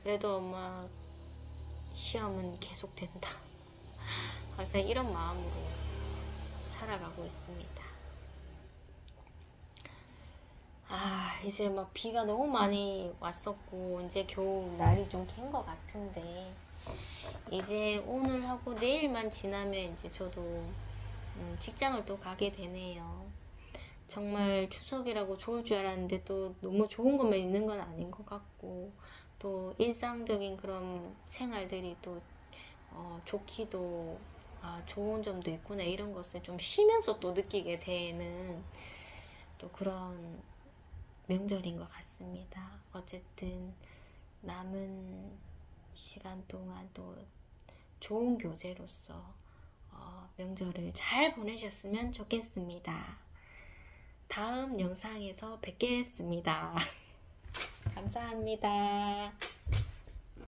그래도 엄마 시험은 계속된다. 항상 이런 마음으로 살아가고 있습니다. 이제 막 비가 너무 많이 왔었고 이제 겨우 날이 좀 갠 것 같은데 이제 오늘하고 내일만 지나면 이제 저도 직장을 또 가게 되네요. 정말 추석이라고 좋을 줄 알았는데 또 너무 좋은 것만 있는 건 아닌 것 같고, 또 일상적인 그런 생활들이 또 좋기도 좋은 점도 있구나, 이런 것을 좀 쉬면서 또 느끼게 되는 또 그런 명절인 것 같습니다. 어쨌든 남은 시간 동안 또 좋은 교제로서 명절을 잘 보내셨으면 좋겠습니다. 다음 영상에서 뵙겠습니다. 감사합니다.